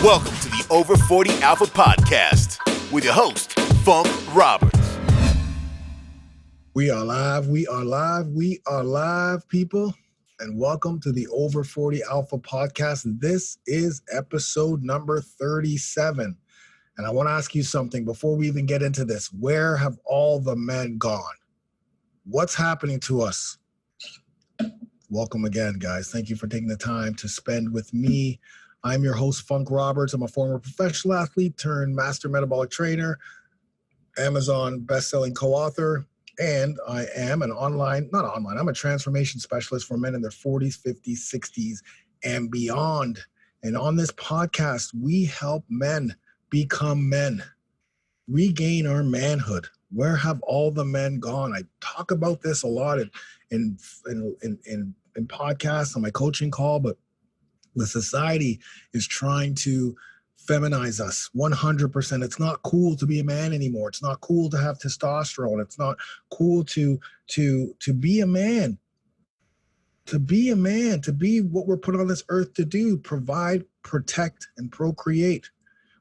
Welcome to the Over 40 Alpha Podcast with your host, Funk Roberts. We are live, people, and welcome to the Over 40 Alpha Podcast. This is episode number 37. And I want to ask you something before we even get into this. Where have all the men gone? What's happening to us? Welcome again, guys. Thank you for taking the time to spend with me. I'm your host, Funk Roberts. I'm a former professional athlete turned master metabolic trainer, Amazon best-selling co-author, and I am I'm a transformation specialist for men in their 40s, 50s, 60s, and beyond. And on this podcast, we help men become men, regain our manhood. Where have all the men gone? I talk about this a lot in podcasts on my coaching call, but the society is trying to feminize us 100%. It's not cool to be a man anymore. It's not cool to have testosterone. It's not cool to be a man. To be a man, to be what we're put on this earth to do, provide, protect, and procreate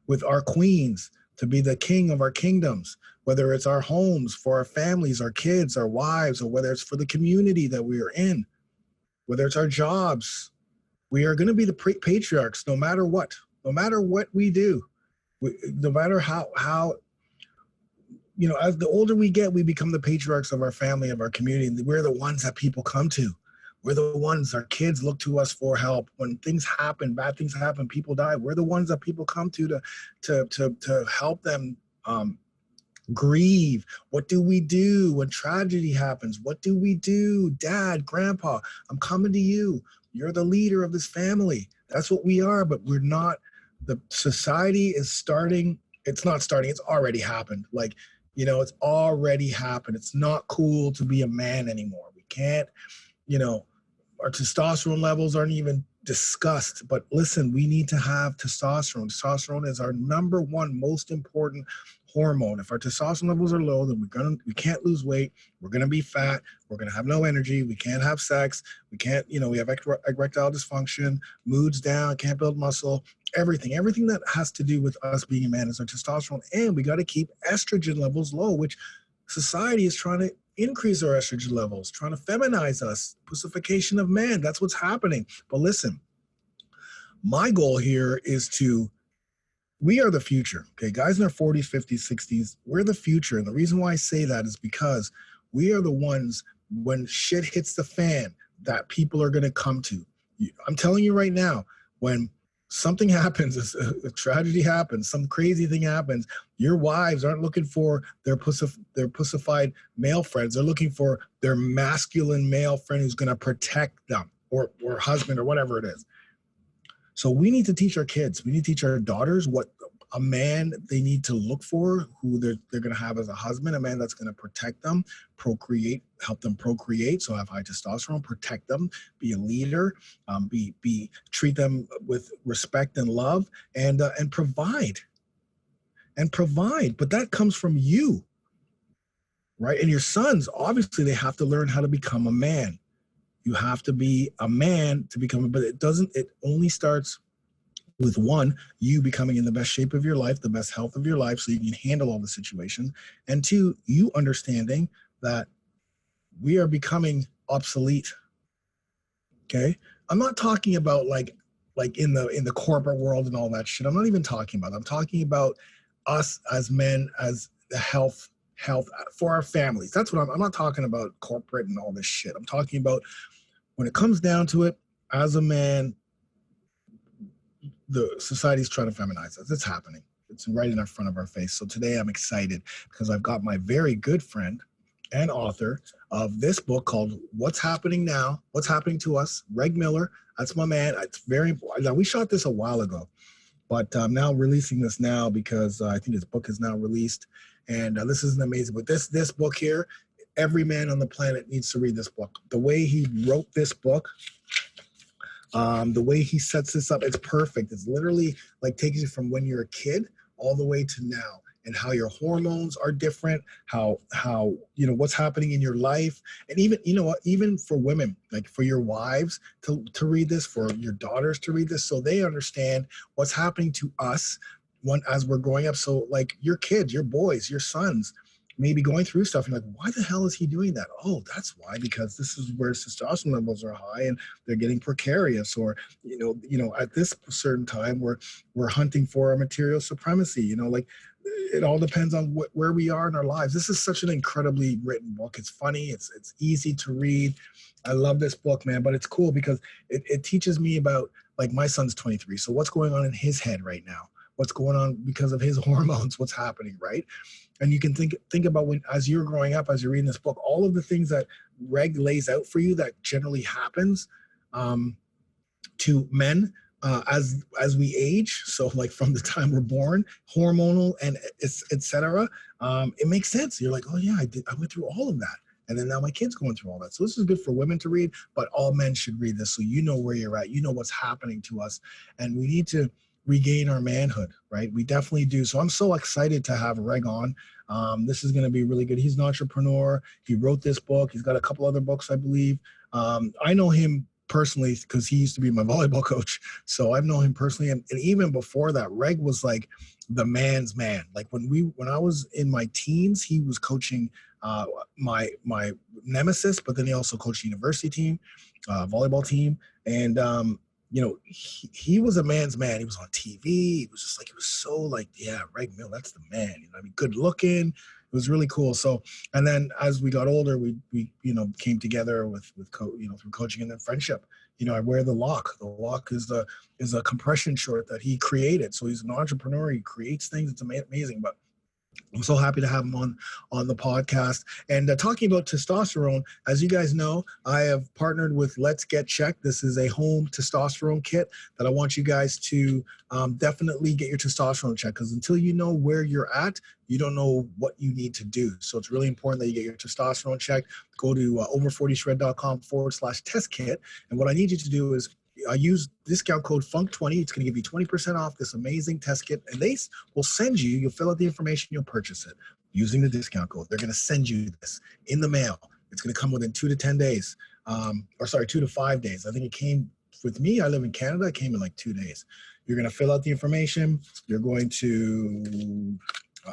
with our queens, to be the king of our kingdoms, whether it's our homes, for our families, our kids, our wives, or whether it's for the community that we are in, whether it's our jobs. We are going to be the patriarchs no matter what we do, no matter how, as the older we get, we become the patriarchs of our family, of our community. We're the ones that people come to. We're the ones, our kids look to us for help. When things happen, bad things happen, people die. We're the ones that people come to help them grieve. What do we do when tragedy happens? What do we do? Dad, grandpa, I'm coming to you. You're the leader of this family. That's what we are, but we're not. The society is starting. It's not starting. It's already happened. It's already happened. It's not cool to be a man anymore. We can't, our testosterone levels aren't even discussed. But listen, we need to have testosterone. Testosterone is our number one most important hormone. If our testosterone levels are low, then we can't lose weight. We're gonna be fat. We're gonna have no energy. We can't have sex. We can't, we have erectile dysfunction, moods down, can't build muscle. Everything that has to do with us being a man is our testosterone, and we got to keep estrogen levels low, which society is trying to increase our estrogen levels, trying to feminize us, pussification of man. That's what's happening. But listen, my goal here is we are the future, okay? Guys in their 40s, 50s, 60s, we're the future. And the reason why I say that is because we are the ones, when shit hits the fan, that people are going to come to. I'm telling you right now, when something happens, a tragedy happens, some crazy thing happens, your wives aren't looking for their pussified male friends. They're looking for their masculine male friend who's going to protect them, or husband, or whatever it is. So we need to teach our kids, we need to teach our daughters what a man they need to look for, who they're going to have as a husband, a man that's going to protect them, procreate, help them procreate, so have high testosterone, protect them, be a leader, treat them with respect and love, and provide. But that comes from you, right? And your sons, obviously, they have to learn how to become a man. You have to be a man to become, but it only starts with one, you becoming in the best shape of your life, the best health of your life, so you can handle all the situations. And two, you understanding that we are becoming obsolete. Okay. I'm not talking about like in the corporate world and all that shit. I'm not even talking about that. I'm talking about us as men, as the health for our families. That's what I'm not talking about corporate and all this shit. I'm talking about when it comes down to it, as a man, the society's trying to feminize us. It's happening. It's right in front of our face. So today I'm excited because I've got my very good friend and author of this book called What's Happening Now, What's Happening to Us, Regg Miller. That's my man. It's very important. Now, we shot this a while ago, but I'm now releasing this now because I think his book is now released. And this is an amazing book. This book here, every man on the planet needs to read this book. The way he wrote this book, the way he sets this up, it's perfect. It's literally like takes you from when you're a kid all the way to now. and how your hormones are different, how what's happening in your life. And even, even for women, like for your wives to read this, for your daughters to read this, so they understand what's happening to us as we're growing up. So like your kids, your boys, your sons maybe going through stuff, and like, why the hell is he doing that? Oh, that's why, because this is where testosterone levels are high and they're getting precarious, or at this certain time we're hunting for our material supremacy. Like, it all depends on where we are in our lives. This is such an incredibly written book. It's funny, it's easy to read. I love this book, man. But it's cool because it teaches me about, like, my son's 23, so what's going on in his head right now, what's going on because of his hormones, what's happening, right? And you can think about, when, as you're growing up, as you're reading this book, all of the things that Regg lays out for you that generally happens to men as we age. So like from the time we're born, hormonal and etc. It makes sense. You're like, oh yeah, I went through all of that. And then now my kid's going through all that. So this is good for women to read, but all men should read this, so you know where you're at, you know what's happening to us. And we need to regain our manhood, right? We definitely do. So I'm so excited to have Regg on. This is going to be really good. He's an entrepreneur. He wrote this book. He's got a couple other books, I believe. I know him personally because he used to be my volleyball coach. So I've known him personally. And even before that, Regg was like the man's man. Like when I was in my teens, he was coaching my nemesis, but then he also coached the university team, volleyball team. And, he was a man's man. He was on TV. He was just like, it was so like, yeah, Regg Miller, that's the man. Good looking. It was really cool. So, and then as we got older, we came together with through coaching and then friendship. I wear the lock. The lock is a compression short that he created. So he's an entrepreneur. He creates things. It's amazing. But I'm so happy to have him on the podcast. And talking about testosterone, as you guys know, I have partnered with Let's Get Checked. This is a home testosterone kit that I want you guys to definitely get your testosterone checked, because until you know where you're at, you don't know what you need to do. So it's really important that you get your testosterone checked. Go to over40shred.com/test kit. And what I need you to do is use discount code FUNK20. It's going to give you 20% off this amazing test kit. And they will send you'll fill out the information, you'll purchase it using the discount code. They're going to send you this in the mail. It's going to come within 2 to 10 days. 2 to 5 days. I think it came with me. I live in Canada. It came in like 2 days. You're going to fill out the information. You're going to,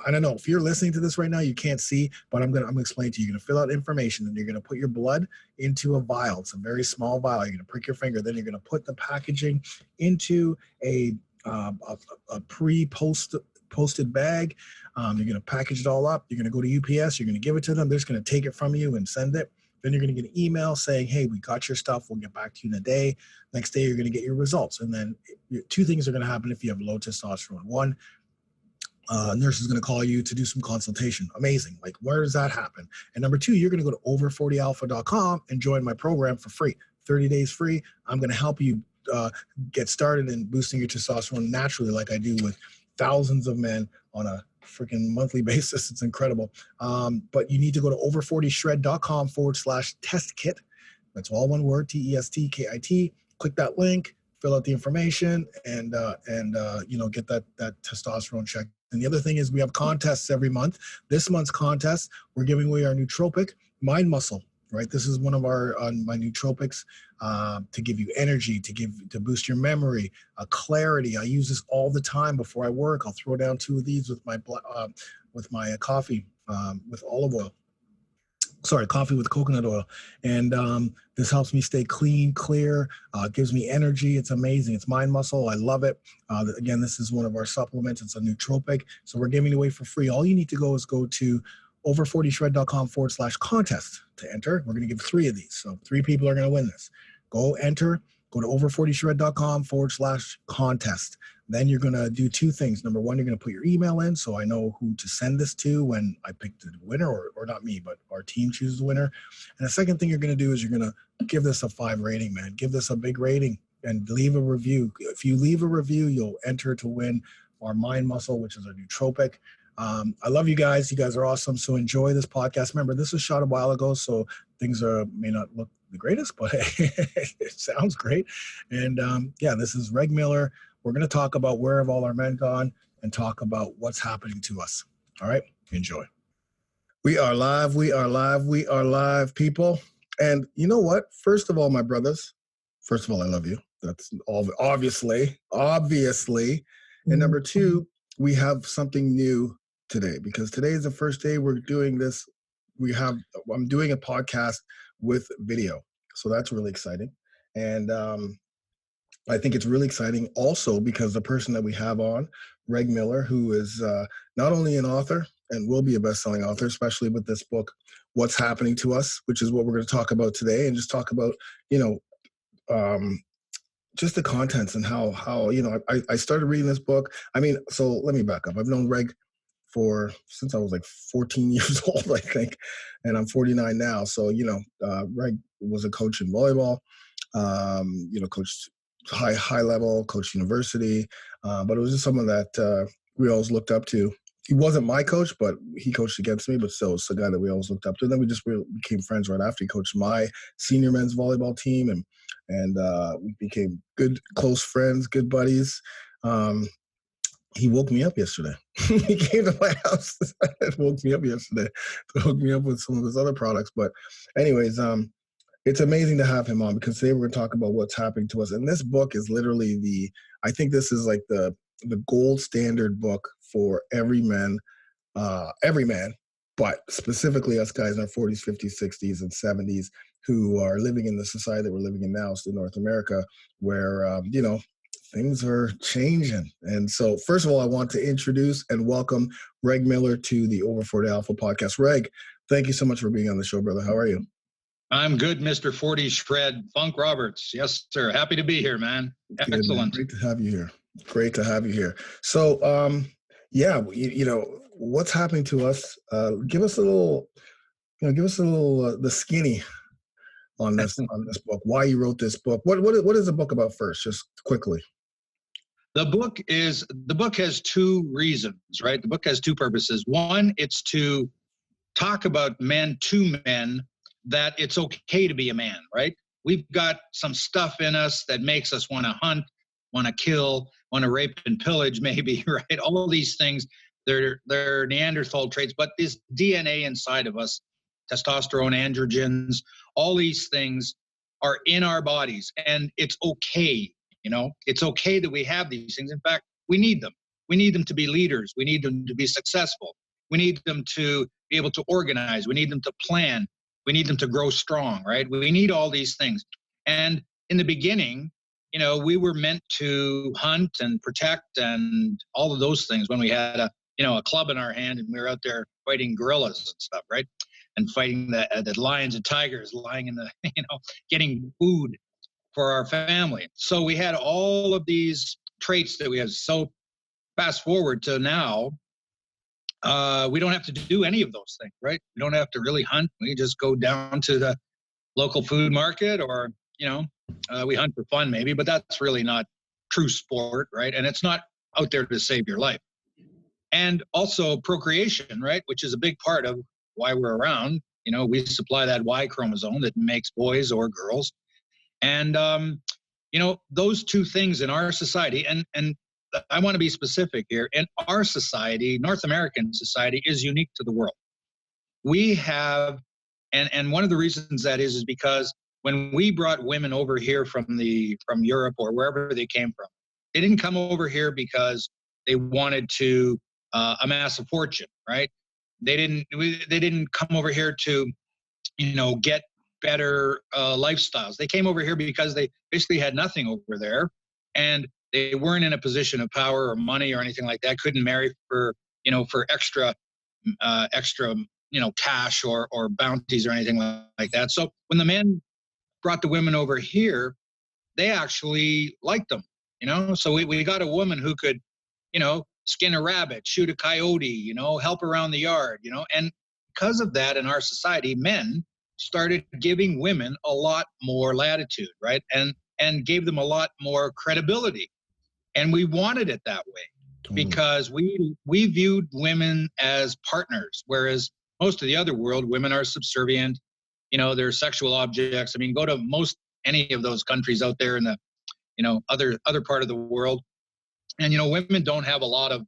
I don't know, if you're listening to this right now, you can't see, but I'm going to explain to you. You're going to fill out information, and you're going to put your blood into a vial. It's a very small vial. You're going to prick your finger. Then you're going to put the packaging into a pre-posted bag. You're going to package it all up. You're going to go to UPS. You're going to give it to them. They're just going to take it from you and send it. Then you're going to get an email saying, hey, we got your stuff. We'll get back to you in a day. Next day, you're going to get your results. And then 2 things are going to happen if you have low testosterone. One, nurse is going to call you to do some consultation. Amazing. Like, where does that happen? And number 2, you're going to go to over40alpha.com and join my program for free. 30 days free. I'm going to help you get started in boosting your testosterone naturally, like I do with thousands of men on a freaking monthly basis. It's incredible. But you need to go to over40shred.com/test kit. That's all one word, TESTKIT. Click that link, fill out the information, and get that testosterone check. And the other thing is, we have contests every month. This month's contest, we're giving away our nootropic, Mind Muscle. Right, this is one of my nootropics to give you energy, to boost your memory, clarity. I use this all the time before I work. I'll throw down 2 of these with my coffee with olive oil. Sorry, coffee with coconut oil. And this helps me stay clean, clear, gives me energy. It's amazing. It's Mind Muscle. I love it. Again, this is one of our supplements. It's a nootropic. So we're giving it away for free. All you need to go to over40shred.com/contest to enter. We're going to give 3 of these. So 3 people are going to win this. Go enter, go to over40shred.com/contest. Then you're going to do 2 things. Number 1, you're going to put your email in, so I know who to send this to when I pick the winner, or not me, but our team chooses the winner. And the second thing you're going to do is you're going to give this a 5 rating, man. Give this a big rating and leave a review. If you leave a review, you'll enter to win our Mind Muscle, which is a nootropic. I love you guys. You guys are awesome. So enjoy this podcast. Remember, this was shot a while ago, so things may not look the greatest, but it sounds great. And this is Regg Miller. We're going to talk about where have all our men gone and talk about what's happening to us. All right, enjoy. We are live. We are live. We are live, people. And you know what? First of all, my brothers, first of all, I love you. That's obviously. And number two, we have something new today because today is the first day we're doing this. I'm doing a podcast with video. So that's really exciting. And I think it's really exciting also because the person that we have on, Regg Miller, who is not only an author and will be a best-selling author, especially with this book, What's Happening to Us, which is what we're going to talk about today, and just talk about, just the contents and how I started reading this book. I mean, so let me back up. I've known Regg since I was like 14 years old, I think, and I'm 49 now. So, Regg was a coach in volleyball, coached high level, coached university, but it was just someone that we always looked up to. He wasn't my coach, but he coached against me, but still it's the guy that we always looked up to. And then we just became friends right after. He coached my senior men's volleyball team, and we became good, close friends, good buddies. He woke me up yesterday. He came to my house and woke me up yesterday to hook me up with some of his other products. But anyways, it's amazing to have him on because today we're going to talk about what's happening to us. And this book is literally I think this is like the gold standard book for every man, but specifically us guys in our 40s, 50s, 60s, and 70s who are living in the society that we're living in now, in North America, where, things are changing. And so, first of all, I want to introduce and welcome Regg Miller to the Over 40 Alpha podcast. Regg, thank you so much for being on the show, brother. How are you? I'm good, Mr. 40 Shred Funk Roberts. Yes, sir. Happy to be here, man. Excellent. Good, man. Great to have you here. Great to have you here. So, what's happening to us? Give us a little, the skinny on this book. Why you wrote this book? What is the book about first? Just quickly. The book has two reasons, right? The book has two purposes. One, it's to talk about men to men, that it's okay to be a man, right? We've got some stuff in us that makes us want to hunt, want to kill, want to rape and pillage, maybe, right? All of these things, they're Neanderthal traits, but this DNA inside of us, testosterone, androgens, all these things are in our bodies, and it's okay. It's okay that we have these things. In fact, we need them. We need them to be leaders. We need them to be successful. We need them to be able to organize. We need them to plan. We need them to grow strong, right? We need all these things. And in the beginning, we were meant to hunt and protect and all of those things when we had a club in our hand and we were out there fighting gorillas and stuff, right? And fighting the lions and tigers lying in the, getting food for our family. So we had all of these traits that we have. So fast forward to now, we don't have to do any of those things, right? We don't have to really hunt. We just go down to the local food market or, we hunt for fun maybe, but that's really not true sport, right? And it's not out there to save your life. And also procreation, right? Which is a big part of why we're around. We supply that Y chromosome that makes boys or girls. And, those two things in our society, and I want to be specific here, in our society, North American society is unique to the world. We have, and one of the reasons that is because when we brought women over here from Europe or wherever they came from, they didn't come over here because they wanted to amass a fortune, right? They didn't come over here to, get better lifestyles. They came over here because they basically had nothing over there, and they weren't in a position of power or money or anything like that. Couldn't marry for extra cash or bounties or anything like that. So when the men brought the women over here, they actually liked them. So we got a woman who could, skin a rabbit, shoot a coyote, help around the yard, and because of that in our society, men started giving women a lot more latitude, right? And gave them a lot more credibility. And we wanted it that way because we viewed women as partners, whereas most of the other world, women are subservient, they're sexual objects. I mean, go to any of those countries out there in the, other part of the world. And, women don't have a lot of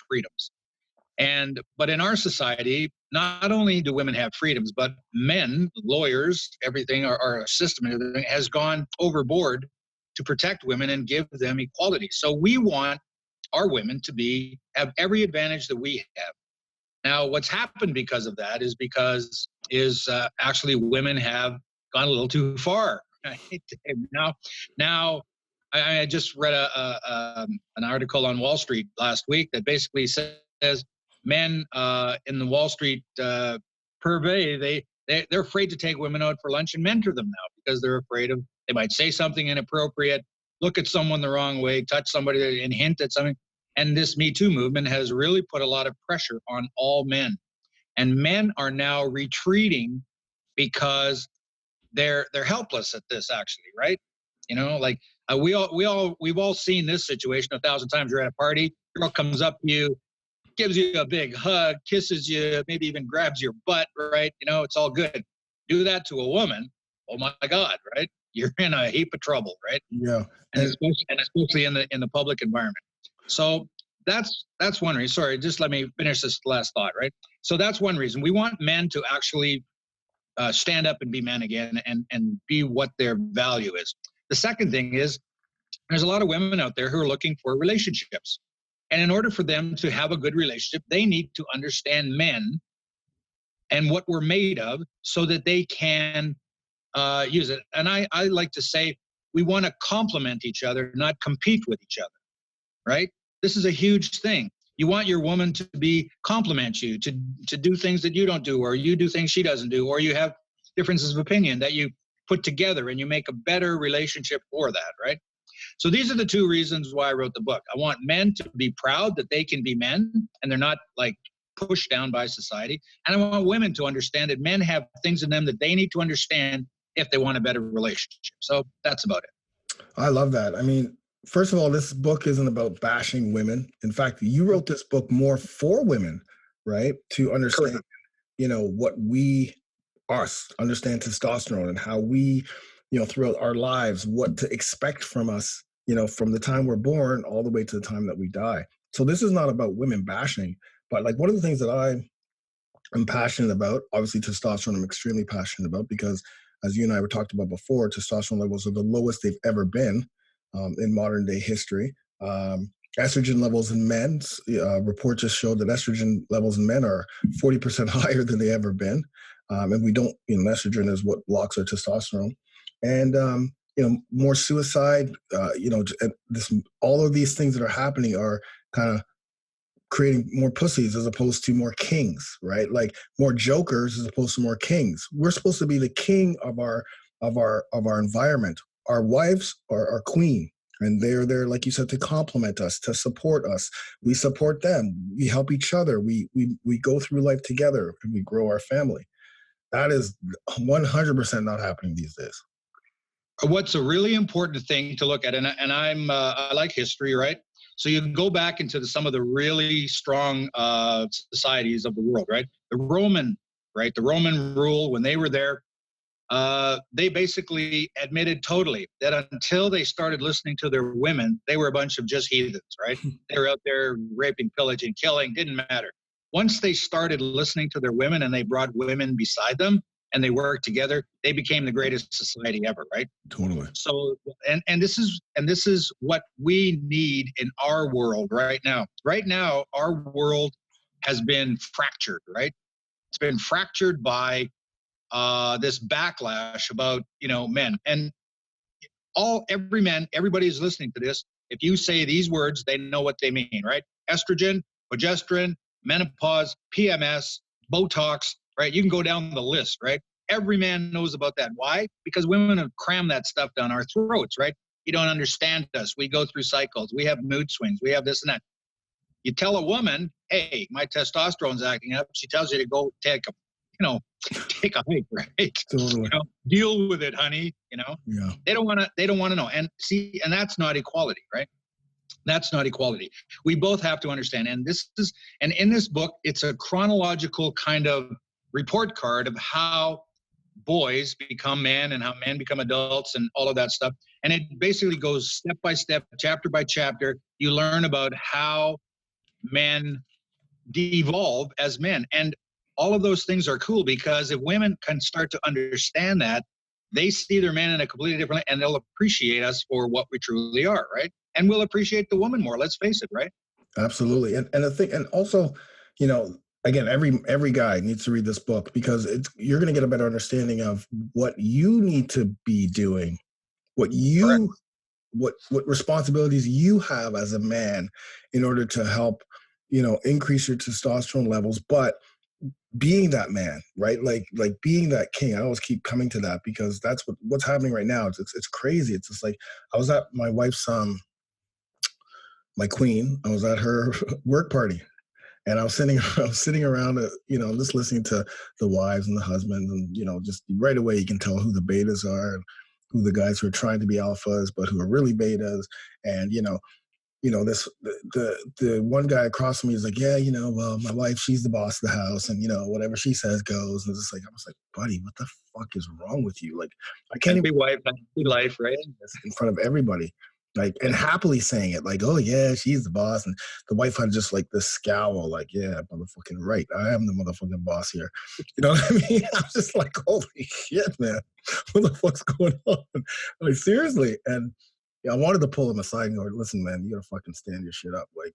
freedoms. But in our society, not only do women have freedoms, but men, lawyers, everything, our system and everything has gone overboard to protect women and give them equality. So we want our women to have every advantage that we have. Now, what's happened because of that is actually women have gone a little too far. Right? Now, I just read an article on Wall Street last week that basically says men in the Wall Street purvey, they're afraid to take women out for lunch and mentor them now because they're afraid they might say something inappropriate, look at someone the wrong way, touch somebody and hint at something. And this Me Too movement has really put a lot of pressure on all men. And men are now retreating because they're helpless at this, actually, right? You know, like we've all seen this situation 1,000 times. You're at a party, girl comes up to you, gives you a big hug, kisses you, maybe even grabs your butt, right? You know, it's all good. Do that to a woman, oh my God, right? You're in a heap of trouble, right? Yeah. And especially in the public environment. So that's one reason. Sorry, just let me finish this last thought, right? So that's one reason. We want men to actually stand up and be men again and be what their value is. The second thing is there's a lot of women out there who are looking for relationships. And in order for them to have a good relationship, they need to understand men and what we're made of so that they can use it. And I like to say we want to complement each other, not compete with each other, right? This is a huge thing. You want your woman to compliment you, to do things that you don't do, or you do things she doesn't do, or you have differences of opinion that you put together and you make a better relationship for that, right? So these are the two reasons why I wrote the book. I want men to be proud that they can be men and they're not like pushed down by society. And I want women to understand that men have things in them that they need to understand if they want a better relationship. So that's about it. I love that. I mean, first of all, this book isn't about bashing women. In fact, you wrote this book more for women, right? To understand, Correct. you know, what understand testosterone and how we, you know, throughout our lives, what to expect from us, you know, from the time we're born all the way to the time that we die. So this is not about women bashing, but like one of the things that I'm passionate about, obviously testosterone, I'm extremely passionate about because as you and I were talked about before, testosterone levels are the lowest they've ever been in modern day history. Estrogen levels in men, report just showed that estrogen levels in men are 40% higher than they ever been. And we don't, you know, estrogen is what blocks our testosterone. And, you know, more suicide, you know, all of these things that are happening are kind of creating more pussies as opposed to more kings, right? Like more jokers as opposed to more kings. We're supposed to be the king of our environment. Our wives are our queen, and they're there, like you said, to complement us, to support us. We support them. We help each other. We go through life together, and we grow our family. That is 100% not happening these days. What's a really important thing to look at, and I like history, right? So you can go back into some of the really strong societies of the world, right? The Roman rule, when they were there, they basically admitted totally that until they started listening to their women, they were a bunch of just heathens, right? They were out there raping, pillaging, killing, didn't matter. Once they started listening to their women and they brought women beside them and they worked together, they became the greatest society ever, right? Totally. So, and this is what we need in our world right now. Right now, our world has been fractured, right? It's been fractured by this backlash about, you know, men. And everybody is listening to this. If you say these words, they know what they mean, right? Estrogen, progesterone, menopause, PMS, Botox, right? You can go down the list, right? Every man knows about that. Why? Because women have crammed that stuff down our throats, right? You don't understand us. We go through cycles. We have mood swings. We have this and that. You tell a woman, hey, my testosterone's acting up. She tells you to go take a hike, right? Totally. You know, deal with it, honey. You know, yeah. They don't want to know. And see, and that's not equality, right? That's not equality. We both have to understand. And in this book, it's a chronological kind of report card of how boys become men and how men become adults and all of that stuff. And it basically goes step by step, chapter by chapter. You learn about how men devolve as men. And all of those things are cool, because if women can start to understand that, they see their men in a completely different light, and they'll appreciate us for what we truly are, right? And we'll appreciate the woman more, let's face it, right? Absolutely. And the thing, and also, again, every guy needs to read this book, because you're going to get a better understanding of what you need to be doing, what responsibilities you have as a man in order to help, increase your testosterone levels, but being that man, right? Like being that king. I always keep coming to that, because that's what's happening right now. It's crazy. It's just like, I was at my wife's, my queen, I was at her work party, and I was sitting around, just listening to the wives and the husbands, and, just right away you can tell who the betas are, and who the guys who are trying to be alphas, but who are really betas. And, the one guy across from me is like, yeah, well, my wife, she's the boss of the house, and, whatever she says goes. And it's just like, I was like, buddy, what the fuck is wrong with you? Like, I can't even wife, happy life, right? In front of everybody. Like, and happily saying it, like, oh yeah, she's the boss. And the wife had just like this scowl, like, yeah, motherfucking right, I am the motherfucking boss here. You know what I mean? I was just like, holy shit, man, what the fuck's going on? Like, seriously. And I wanted to pull him aside and go, listen, man, you gotta fucking stand your shit up. Like,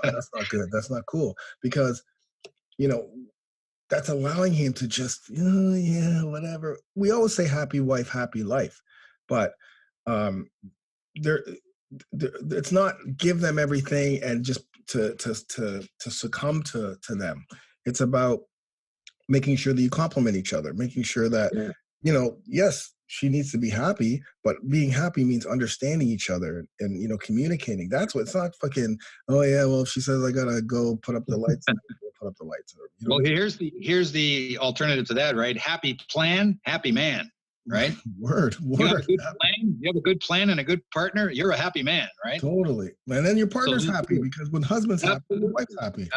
that's not good. That's not cool. Because, that's allowing him to just, yeah, whatever. We always say happy wife, happy life. But it's not give them everything and just to succumb to them. It's about making sure that you complement each other, making sure that, yes, she needs to be happy, but being happy means understanding each other and, communicating. That's what, it's not fucking, oh yeah, well, if she says I gotta go put up the lights, put up the lights. Well, here's the alternative to that, right? Happy plan, happy man. Right? Word. You have a good plan and a good partner, you're a happy man, right? Totally. And then your partner's happy, because when husband's happy, the wife's happy.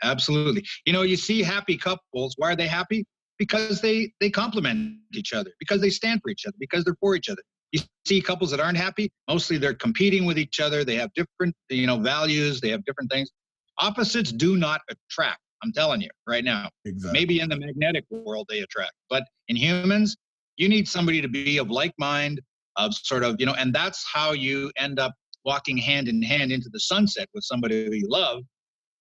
Absolutely. You see happy couples. Why are they happy? Because they complement each other, because they stand for each other, because they're for each other. You see couples that aren't happy, mostly they're competing with each other. They have different, values. They have different things. Opposites do not attract. I'm telling you right now. Exactly. Maybe in the magnetic world they attract, but in humans, you need somebody to be of like mind, of sort of, and that's how you end up walking hand in hand into the sunset with somebody who you love,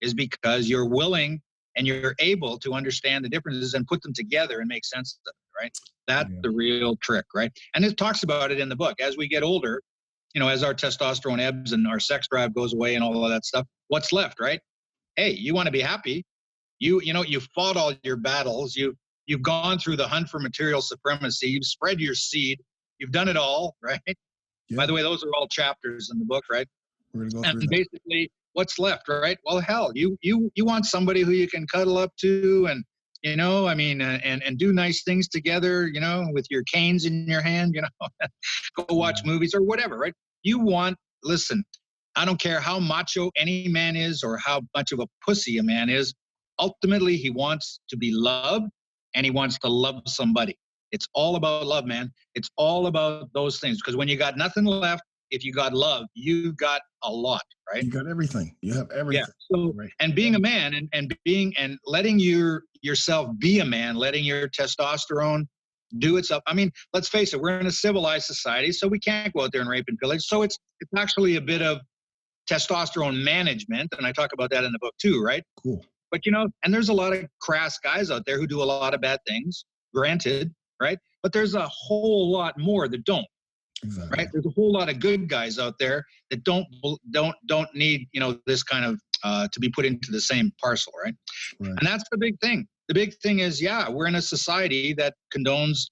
is because you're willing and you're able to understand the differences and put them together and make sense of it, right? That's the real trick, right? And it talks about it in the book. As we get older, as our testosterone ebbs and our sex drive goes away and all of that stuff, what's left, right? Hey, you want to be happy. You fought all your battles. You've gone through the hunt for material supremacy. You've spread your seed. You've done it all, right? Yeah. By the way, those are all chapters in the book, right? We're gonna go through and basically, what's left, right? Well, hell, you want somebody who you can cuddle up to, and and do nice things together, with your canes in your hand, go watch movies or whatever, right? Listen, I don't care how macho any man is or how much of a pussy a man is. Ultimately, he wants to be loved. And he wants to love somebody. It's all about love, man. It's all about those things. Because when you got nothing left, if you got love, you got a lot, right? You got everything. You have everything. Yeah. So, right. And being a man and letting yourself be a man, letting your testosterone do its up. Let's face it, we're in a civilized society, so we can't go out there and rape and pillage. So it's actually a bit of testosterone management. And I talk about that in the book too, right? Cool. But, and there's a lot of crass guys out there who do a lot of bad things, granted, right? But there's a whole lot more that don't, exactly. Right? There's a whole lot of good guys out there that don't need, this kind of, to be put into the same parcel, right? And that's the big thing. The big thing is, we're in a society that condones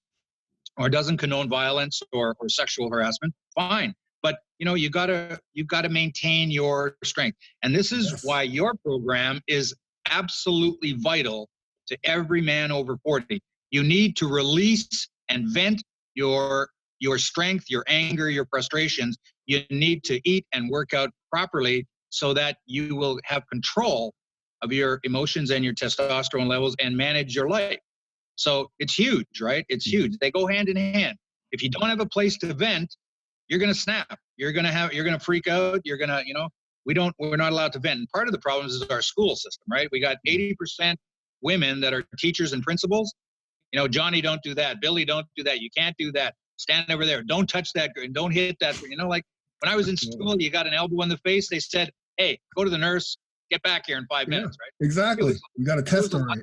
or doesn't condone violence or sexual harassment. Fine. But, you gotta maintain your strength. And this is why your program is absolutely vital to every man over 40. You need to release and vent your strength, your anger, your frustrations. You need to eat and work out properly so that you will have control of your emotions and your testosterone levels and manage your life. So it's huge, right? It's huge. They go hand in hand. If you don't have a place to vent, you're going to snap. You're going to freak out. You're going to, we're not allowed to vent. And part of the problem is our school system, right? We got 80% women that are teachers and principals. You know, Johnny, don't do that. Billy, don't do that. You can't do that. Stand over there. Don't touch that. Don't hit that. You know, like when I was in school, you got an elbow in the face. They said, hey, go to the nurse. Get back here in 5 minutes, right? Exactly. You got to test them right.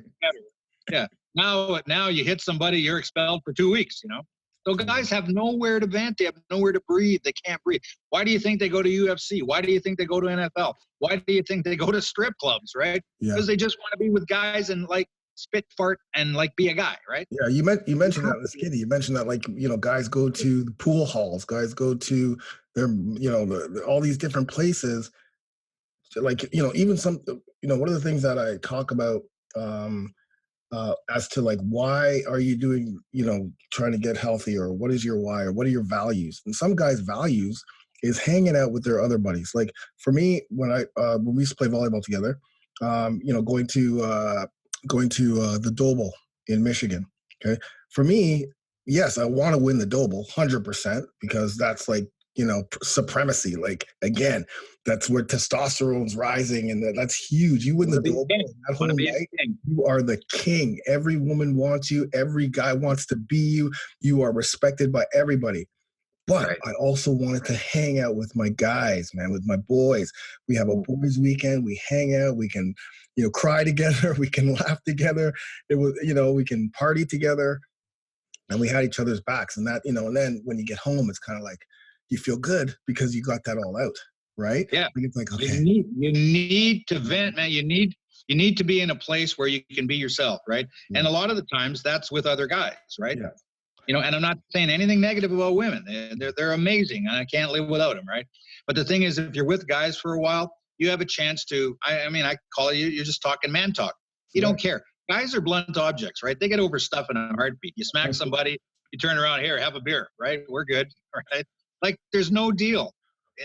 Yeah. Now you hit somebody, you're expelled for 2 weeks, you know? So guys have nowhere to vent. They have nowhere to breathe. They can't breathe. Why do you think they go to UFC? Why do you think they go to NFL? Why do you think they go to strip clubs, right? Because they just want to be with guys and like spit, fart, and like be a guy, right? Yeah, you mentioned that in Skinny. You mentioned that, like, you know, guys go to the pool halls. Guys go to their, you know, all these different places. Like, you know, even some, you know, one of the things that I talk about as to like, why are you doing, you know, trying to get healthy, or what is your why, or what are your values? And some guys' values is hanging out with their other buddies. Like for me, when we used to play volleyball together, you know, going to the Doble in Michigan. Okay. For me, yes, I want to win the Doble 100% because that's like, you know, supremacy. Like, again, that's where testosterone's rising, and that's huge. You win the Doble that whole night, you are the king. Every woman wants you. Every guy wants to be you. You are respected by everybody. But I also wanted to hang out with my guys, man, with my boys. We have a boys' weekend. We hang out. We can, you know, cry together. We can laugh together. It was, you know, we can party together, and we had each other's backs. And that, you know, and then when you get home, it's kind of like you feel good because you got that all out, right? Yeah. It's like, okay. You need to vent, man. You need to be in a place where you can be yourself, right? Yeah. And a lot of the times that's with other guys, right? Yeah. You know, and I'm not saying anything negative about women. They're amazing, and I can't live without them, right? But the thing is, if you're with guys for a while, you have a chance to, I mean, I call you're just talking man talk. You don't care. Guys are blunt objects, right? They get over stuff in a heartbeat. You smack somebody, you turn around, here, have a beer, right? We're good, right? Like, there's no deal.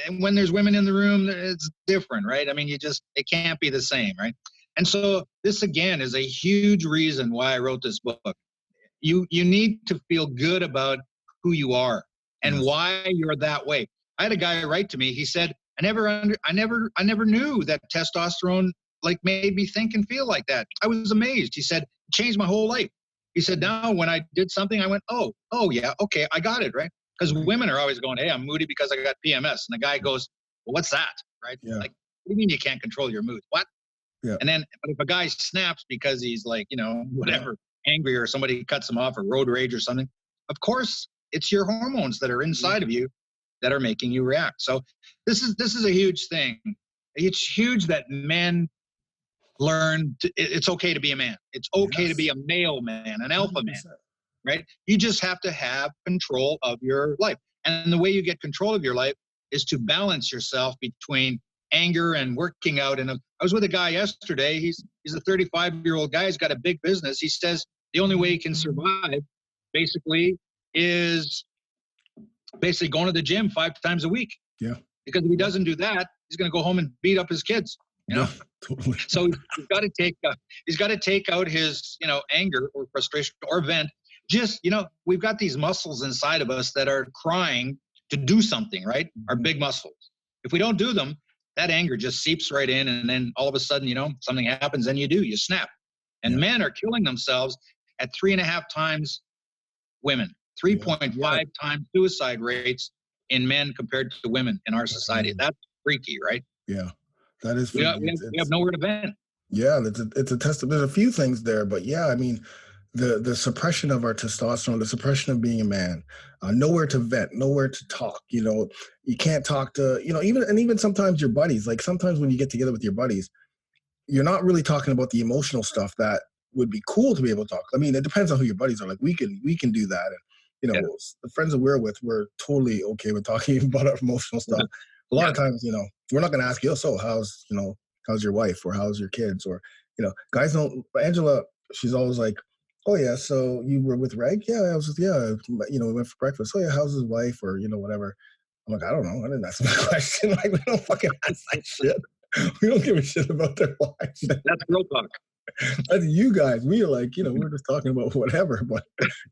And when there's women in the room, it's different, right? I mean, it can't be the same, right? And so this, again, is a huge reason why I wrote this book. You need to feel good about who you are and why you're that way. I had a guy write to me. He said, I never knew that testosterone like made me think and feel like that. I was amazed. He said, it changed my whole life. He said, now when I did something, I went, oh yeah, okay, I got it, right? Because women are always going, hey, I'm moody because I got PMS. And the guy goes, well, what's that, right? Yeah. Like, what do you mean you can't control your mood? What? Yeah. And then, but if a guy snaps because he's like, you know, whatever, angry, or somebody cuts him off, or road rage or something, of course, it's your hormones that are inside of you that are making you react. So this is a huge thing. It's huge that men learn it's okay to be a man. It's okay to be a male man, an alpha 100%. Man, right? You just have to have control of your life. And the way you get control of your life is to balance yourself between anger and working out. And I was with a guy yesterday. He's a 35-year-old guy. He's got a big business. He says the only way he can survive basically is going to the gym 5 times a week. Yeah. Because if he doesn't do that, he's going to go home and beat up his kids. You know? Totally. So he's got to take out his, you know, anger or frustration or vent. Just, you know, we've got these muscles inside of us that are crying to do something, right? Our big muscles. If we don't do them, that anger just seeps right in, and then all of a sudden, you know, something happens and you snap. And men are killing themselves at 3.5 times women, 3.5 times suicide rates in men compared to women in our society. That's freaky, right? Yeah, that is freaky. We have nowhere to vent. Yeah, it's a test. There's a few things there, but yeah, I mean, the suppression of our testosterone, the suppression of being a man, nowhere to vent, nowhere to talk. You know, you can't talk to, you know, even sometimes your buddies. Like sometimes when you get together with your buddies, you're not really talking about the emotional stuff that would be cool to be able to talk. I mean, it depends on who your buddies are. Like we can do that, and you know, the friends that we're with, we're totally okay with talking about our emotional stuff. A lot of times, you know, we're not going to ask you, so how's your wife, or how's your kids, or, you know, guys don't. Angela, she's always like, oh yeah, so you were with Regg? Yeah, I was with, you know, we went for breakfast. Oh yeah, how's his wife, or, you know, whatever. I'm like, I don't know. I didn't ask him a question. Like, we don't fucking ask that shit. We don't give a shit about their wives. That's real talk. That's you guys. We are like, you know, we're just talking about whatever, but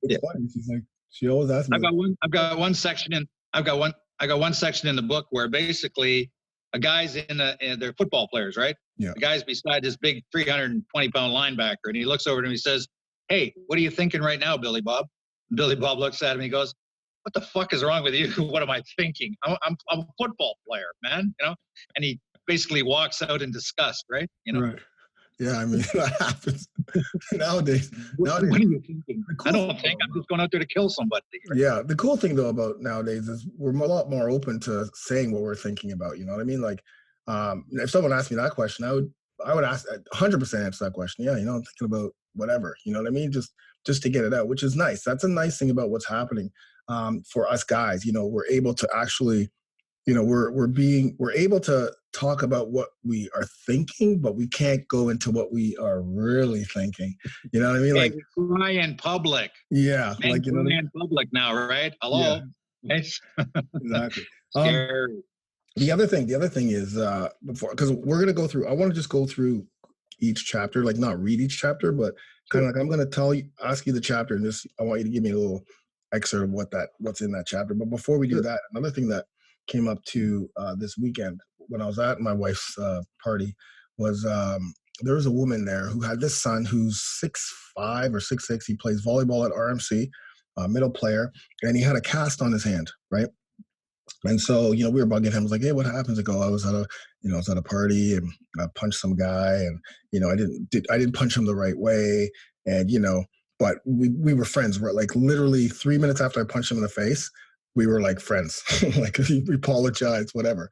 it's funny. She's like, she always asks me. I've got one section in the book where basically guy's in they're football players, right? Yeah. The guy's beside this big 320-pound linebacker, and he looks over at him and he says, "Hey, what are you thinking right now, Billy Bob?" And Billy Bob looks at him and he goes, "What the fuck is wrong with you? What am I thinking? I'm a football player, man." And he basically walks out in disgust, right? Right. Yeah, I mean, that happens nowadays. What are you thinking? I don't think I'm just going out there to kill somebody. Right? Yeah, the cool thing though about nowadays is we're a lot more open to saying what we're thinking about. You know what I mean? Like, if someone asked me that question, I would ask 100% answer that question. Yeah, I'm thinking about whatever. You know what I mean? Just to get it out, which is nice. That's a nice thing about what's happening for us guys. We're able to actually, we're able to talk about what we are thinking, but we can't go into what we are really thinking. You know what I mean? Like, we cry in public. Yeah, men like in public now, right? Hello. Yeah. Exactly. Scary. The other thing is because we're gonna go through. I want to just go through each chapter, like not read each chapter, but kind of like I'm gonna ask you the chapter, and I want you to give me a little excerpt of what's in that chapter. But before we do that, another thing that came up to this weekend when I was at my wife's party was there was a woman there who had this son who's 6'5" or 6'6". He plays volleyball at RMC, middle player, and he had a cast on his hand, right? And so, we were bugging him. I was like, "Hey, what happens?" I go, "I was at a party and I punched some guy, and I didn't punch him the right way, and but we were friends. We're like literally 3 minutes after I punched him in the face, we were like friends. Like we apologized, whatever.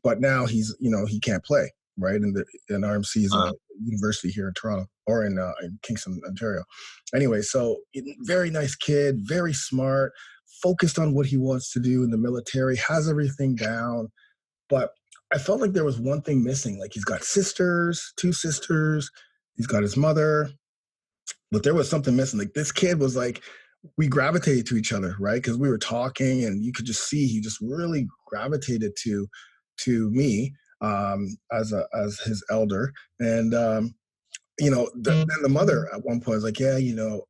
But now he's he can't play, right? And RMC's a university here in Toronto or in Kingston, Ontario. Anyway, so very nice kid, very smart, focused on what he wants to do in the military, has everything down. But I felt like there was one thing missing. Like he's got two sisters, he's got his mother, but there was something missing. Like this kid was like, we gravitated to each other, right? Because we were talking and you could just see he just really gravitated to me as his elder. And then the mother at one point was like, "Yeah,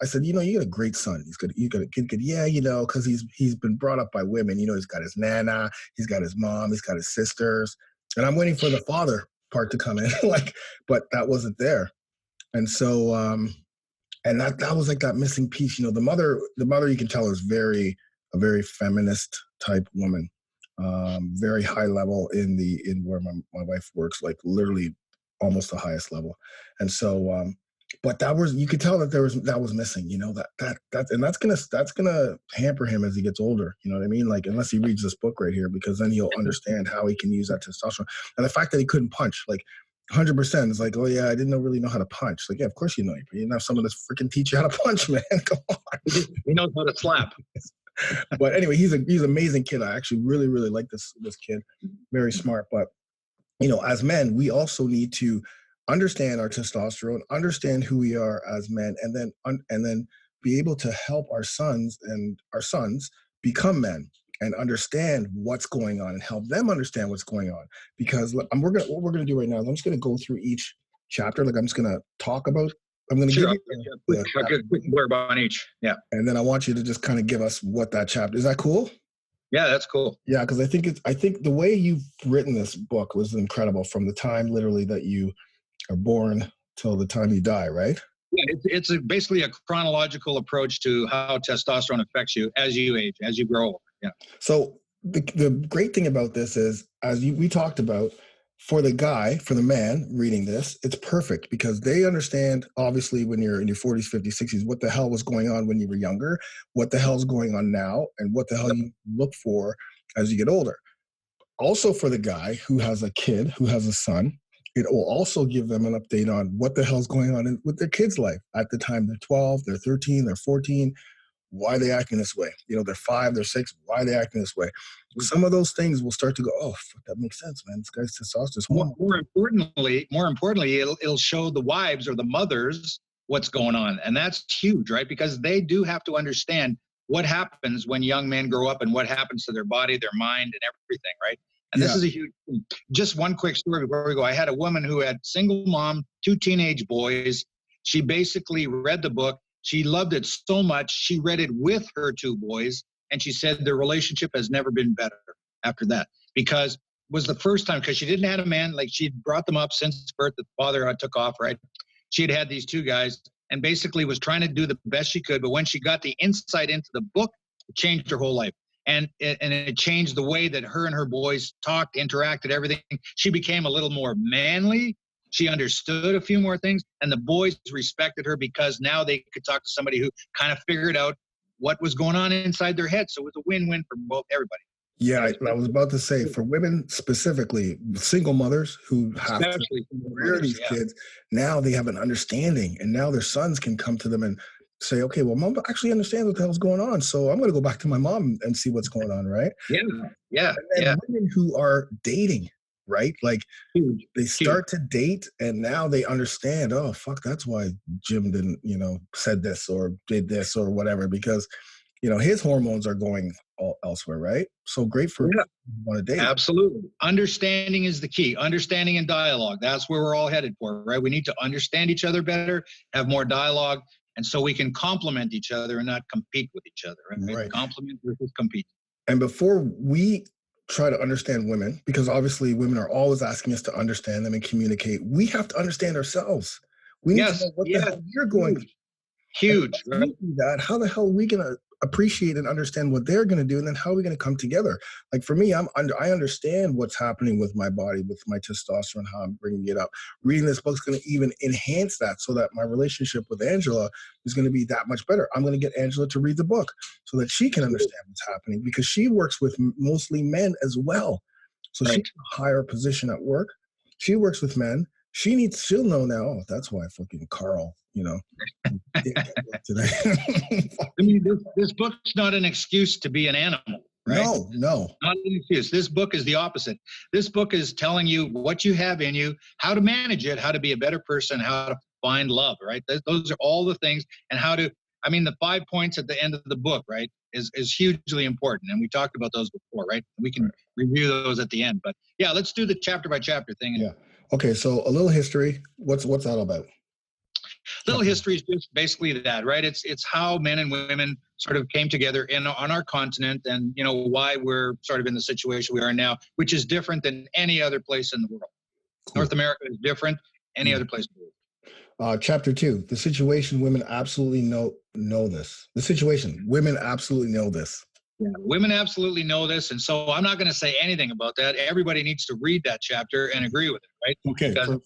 I said, you got a great son. You got a good. Yeah, because he's been brought up by women. He's got his nana, he's got his mom, he's got his sisters, and I'm waiting for the father part to come in, but that wasn't there, and so and that was like that missing piece. The mother you can tell is a very feminist type woman, very high level in where my wife works, like literally almost the highest level. And so but you could tell that that was missing, and that's gonna hamper him as he gets older, you know what I mean? Like unless he reads this book right here, because then he'll understand how he can use that testosterone. And the fact that he couldn't punch, like 100% is like, "Oh yeah, I didn't really know how to punch." Like, yeah, of course you didn't have someone to freaking teach you how to punch, man. Come on. He knows how to slap. But anyway, he's an amazing kid. I actually really, really like this kid. Very smart. But as men, we also need to understand our testosterone, understand who we are as men, and then be able to help our sons become men and understand what's going on and help them understand what's going on. Because what we're gonna do right now is I'm just gonna go through each chapter. Like I'm just gonna talk about. I'm gonna give you a quick blurb on each. Yeah, and then I want you to just kind of give us what that chapter is. That cool? Yeah, that's cool. Yeah, because I think the way you've written this book was incredible, from the time literally that you are born till the time you die, right? Yeah, it's basically a chronological approach to how testosterone affects you as you age, as you grow older. Yeah. So the great thing about this is, we talked about, for the man reading this, it's perfect because they understand, obviously, when you're in your 40s, 50s, 60s, what the hell was going on when you were younger, what the hell's going on now, and what the hell you look for as you get older. Also, for the guy who has a kid, who has a son, it will also give them an update on what the hell's going on with their kid's life at the time they're 12, they're 13, they're 14. Why are they acting this way? They're 5, they're 6. Why are they acting this way? Some of those things will start to go, "Oh, that makes sense, man. This guy's testosterone." More importantly, it'll show the wives or the mothers what's going on. And that's huge, right? Because they do have to understand what happens when young men grow up and what happens to their body, their mind, and everything, right? And this is a huge thing. Just one quick story before we go. I had a woman who had single mom, 2 teenage boys. She basically read the book. She loved it so much, she read it with her 2 boys, and she said their relationship has never been better after that. Because was the first time, because she didn't have a man, like she'd brought them up since birth. The father took off, right? She had these two guys and basically was trying to do the best she could. But when she got the insight into the book, it changed her whole life. And it changed the way that her and her boys talked, interacted, everything. She became a little more manly. She understood a few more things, and the boys respected her because now they could talk to somebody who kind of figured out what was going on inside their head. So it was a win-win for both everybody. Yeah, I was about to say, for women specifically, single mothers who have Especially to rear these kids, now they have an understanding, and now their sons can come to them and say, okay, well, mom actually understands what the hell's going on, so I'm going to go back to my mom and see what's going on, right? Yeah. And women who are dating, right? Like they start to date, and now they understand, oh, fuck, that's why Jim didn't, said this or did this or whatever, because his hormones are going elsewhere, right? So great for want to date. Absolutely. Understanding is the key. Understanding and dialogue. That's where we're all headed for, right? We need to understand each other better, have more dialogue, and so we can complement each other and not compete with each other, right? Complement versus compete. And before we try to understand women, because obviously women are always asking us to understand them and communicate, we have to understand ourselves. We need to know what the hell you're going through. Huge. Right? That, how the hell are we going to appreciate and understand what they're going to do, and then how are we going to come together? Like for me, I understand what's happening with my body, with my testosterone, how I'm bringing it up. Reading this book's going to even enhance that, so that my relationship with Angela is going to be that much better. I'm going to get Angela to read the book so that she can understand what's happening, because she works with mostly men as well. So she's in a higher position at work. She works with men. She'll know now, oh, that's why fucking Carl, today. I mean, this book's not an excuse to be an animal, right? No. Not an excuse. This book is the opposite. This book is telling you what you have in you, how to manage it, how to be a better person, how to find love, right? Those are all the things, and the 5 points at the end of the book, right, is hugely important. And we talked about those before, right? We can review those at the end. But yeah, let's do the chapter by chapter thing. Yeah. Okay, so a little history. What's that all about? Little history is just basically that, right? It's how men and women sort of came together on our continent, and why we're sort of in the situation we are now, which is different than any other place in the world. Cool. North America is different any other place in the world. Chapter 2, the situation women absolutely know this. The situation women absolutely know this. Yeah, women absolutely know this, and so I'm not going to say anything about that. Everybody needs to read that chapter and agree with it, right? Okay. Because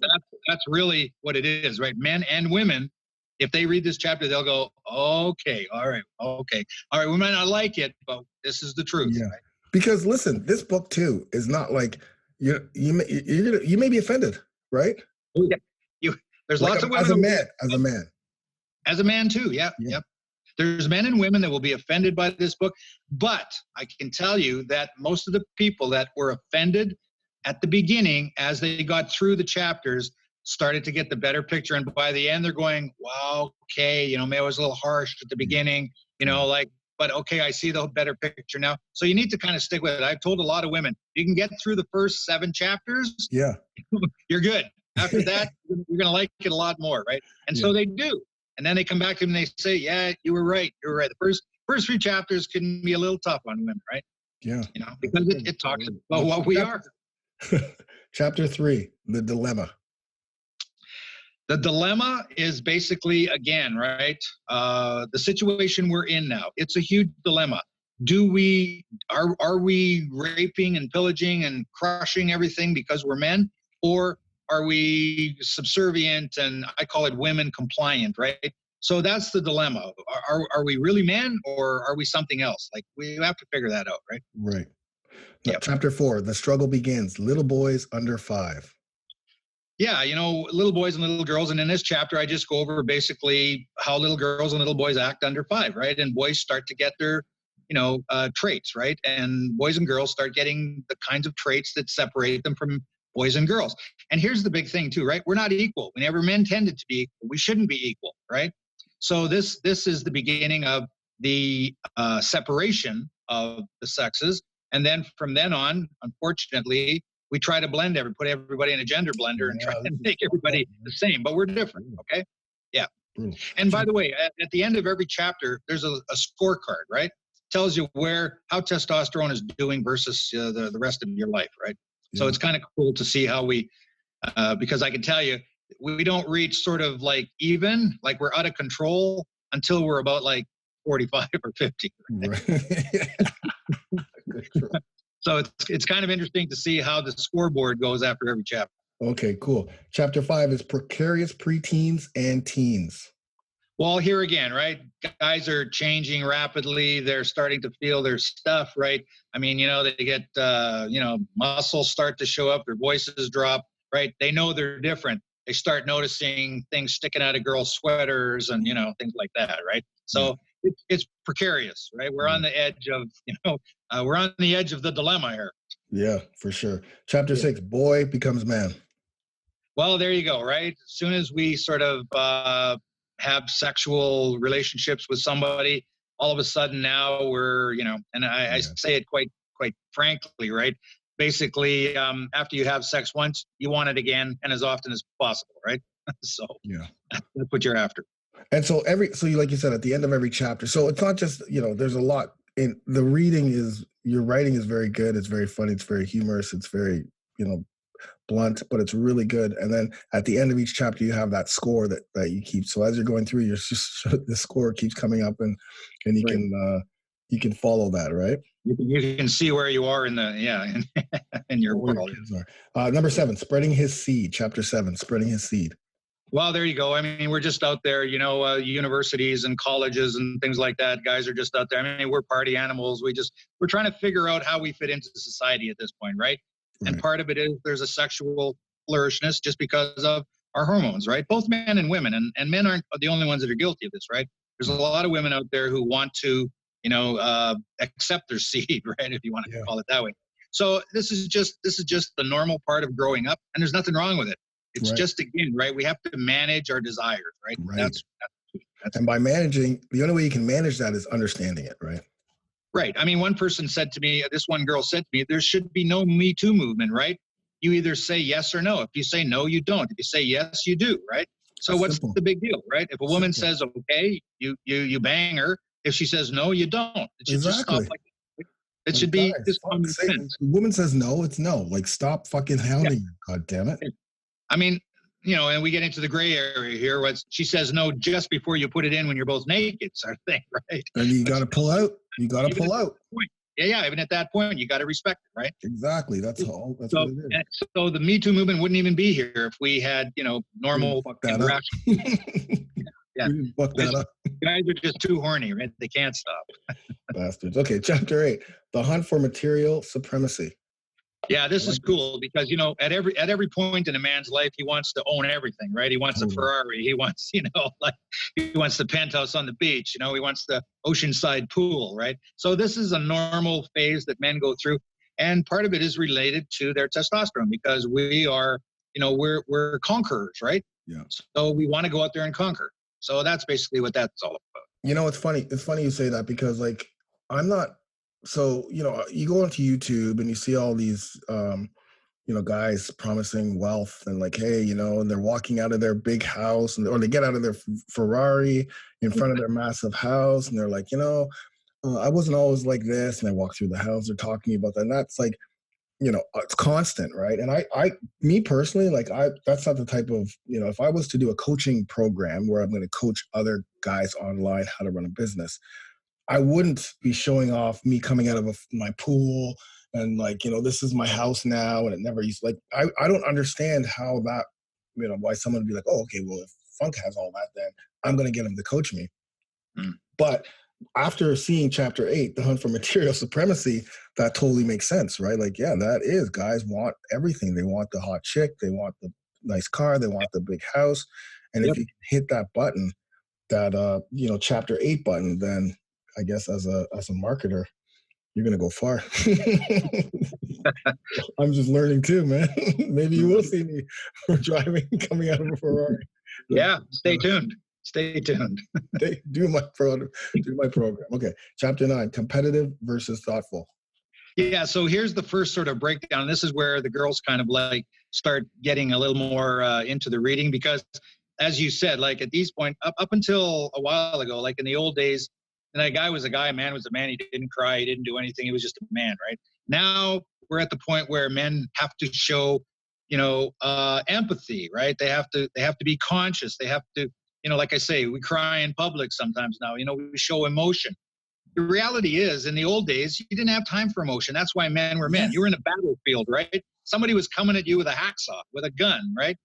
that's really what it is, right? Men and women, if they read this chapter, they'll go, okay, all right, we might not like it, but this is the truth. Yeah. Right? Because listen, this book too is not like you may be offended, right? Yeah. There's like lots of women as a man too. Yeah. Yep. There's men and women that will be offended by this book, but I can tell you that most of the people that were offended at the beginning, as they got through the chapters, started to get the better picture. And by the end, they're going, wow, okay, maybe I was a little harsh at the beginning, but okay, I see the better picture now. So you need to kind of stick with it. I've told a lot of women, you can get through the first 7 chapters. Yeah. You're good. After that, you're going to like it a lot more, right? And so they do. And then they come back to him and they say, yeah, you were right. The first 3 chapters can be a little tough on women, right? Yeah. Because it talks about what we are. Chapter 3, the dilemma. The dilemma is basically, again, right, the situation we're in now. It's a huge dilemma. Are we raping and pillaging and crushing everything because we're men? Or are we subservient, and I call it women compliant, right? So that's the dilemma. Are we really men, or are we something else? Like, we have to figure that out, right? Right. Yep. Chapter 4, the struggle begins. Little boys under 5. Yeah, little boys and little girls. And in this chapter, I just go over basically how little girls and little boys act under 5, right? And boys start to get their, traits, right? And boys and girls start getting the kinds of traits that separate them from boys and girls. And here's the big thing too, right? We're not equal. Whenever men tended to be equal, we shouldn't be equal, right? So this is the beginning of the separation of the sexes. And then from then on, unfortunately, we try to put everybody in a gender blender and try to make everybody the same, but we're different, okay? Yeah. And by the way, at the end of every chapter, there's a scorecard, right? Tells you how testosterone is doing versus the rest of your life, right? So it's kind of cool to see how we, because I can tell you, we don't reach sort of like even, like we're out of control until we're about like 45 or 50. Right. So it's kind of interesting to see how the scoreboard goes after every chapter. Okay, cool. Chapter 5 is precarious preteens and teens. Well, here again, right? Guys are changing rapidly. They're starting to feel their stuff, right? I mean, they get, muscles start to show up, their voices drop, right? They know they're different. They start noticing things sticking out of girls' sweaters and, things like that, right? So it's precarious, right? We're on the edge of, we're on the edge of the dilemma here. Yeah, for sure. Chapter 6, boy becomes man. Well, there you go, right? As soon as we sort of have sexual relationships with somebody, all of a sudden now we're, and I say it quite frankly, right? Basically, after you have sex once, you want it again and as often as possible, right? So that's what you're after. And so like you said, at the end of every chapter, so it's not just, there's a lot in the reading your writing is very good. It's very funny. It's very humorous. It's very, blunt, but it's really good. And then at the end of each chapter, you have that score that you keep. So as you're going through, the score keeps coming up and you can follow that, right? You can see where you are in your world. Number 7, spreading his seed. Chapter 7, spreading his seed. Well, there you go. I mean, we're just out there, universities and colleges and things like that. Guys are just out there. I mean, we're party animals. We're trying to figure out how we fit into society at this point, right? And part of it is there's a sexual flourishness just because of our hormones, right? Both men and women. And men aren't the only ones that are guilty of this, right? There's a lot of women out there who want to, accept their seed, right? If you want to call it that way. So this is just the normal part of growing up, and there's nothing wrong with it. It's just, again, right? We have to manage our desires, right? That's and by managing, the only way you can manage that is understanding it, right? Right. I mean, one girl said to me, there should be no Me Too movement, right? You either say yes or no. If you say no, you don't. If you say yes, you do, right? So what's the big deal, right? If a woman says, okay, you bang her. If she says no, you don't. It should just stop like that. It should be just common sense. If a woman says no, it's no. Like, stop fucking hounding her, God damn it. I mean, and we get into the gray area here. She says no just before you put it in when you're both naked, sort of thing, right? And you got to pull out. You got to pull out. Yeah. Even at that point, you got to respect it, right? Exactly. That's all. That's what it is. So the Me Too movement wouldn't even be here if we had, normal interaction. Yeah. Fuck that up. Guys are just too horny, right? They can't stop. Bastards. Okay, chapter 8, the hunt for material supremacy. Yeah, this is cool because, at every point in a man's life, he wants to own everything, right? He wants a Ferrari. He wants, he wants the penthouse on the beach. He wants the oceanside pool, right? So this is a normal phase that men go through. And part of it is related to their testosterone because we are, we're conquerors, right? Yeah. So we want to go out there and conquer. So that's basically what that's all about. It's funny. It's funny you say that because, like, I'm not. So, you go onto YouTube and you see all these, guys promising wealth and like, hey, and they're walking out of their big house or they get out of their Ferrari in front of their massive house and they're like, I wasn't always like this. And they walk through the house, they're talking about that. And that's like, it's constant, right? And me personally, like that's not the type of, if I was to do a coaching program where I'm going to coach other guys online how to run a business, I wouldn't be showing off me coming out of my pool and like, this is my house now and it never used like, I don't understand how that, why someone would be like, oh, okay, well, if Funk has all that, then I'm going to get him to coach me. But after seeing chapter 8, the hunt for material supremacy, that totally makes sense, right? Like, yeah, that is, guys want everything. They want the hot chick. They want the nice car. They want the big house. And if you hit that button, that, chapter 8 button, then I guess as a marketer, you're going to go far. I'm just learning too, man. Maybe you will see me driving, coming out of a Ferrari. Yeah. Stay tuned. Do my program. Okay. Chapter 9, competitive versus thoughtful. Yeah. So here's the first sort of breakdown. This is where the girls kind of like start getting a little more into the reading because as you said, like at these points, up until a while ago, like in the old days, and a guy was a guy, a man was a man. He didn't cry. He didn't do anything. He was just a man, right? Now we're at the point where men have to show, empathy, right? They have to be conscious. They have to, like I say, we cry in public sometimes now. We show emotion. The reality is, in the old days, you didn't have time for emotion. That's why men were men. Yes. You were in a battlefield, right? Somebody was coming at you with a hacksaw, with a gun, right?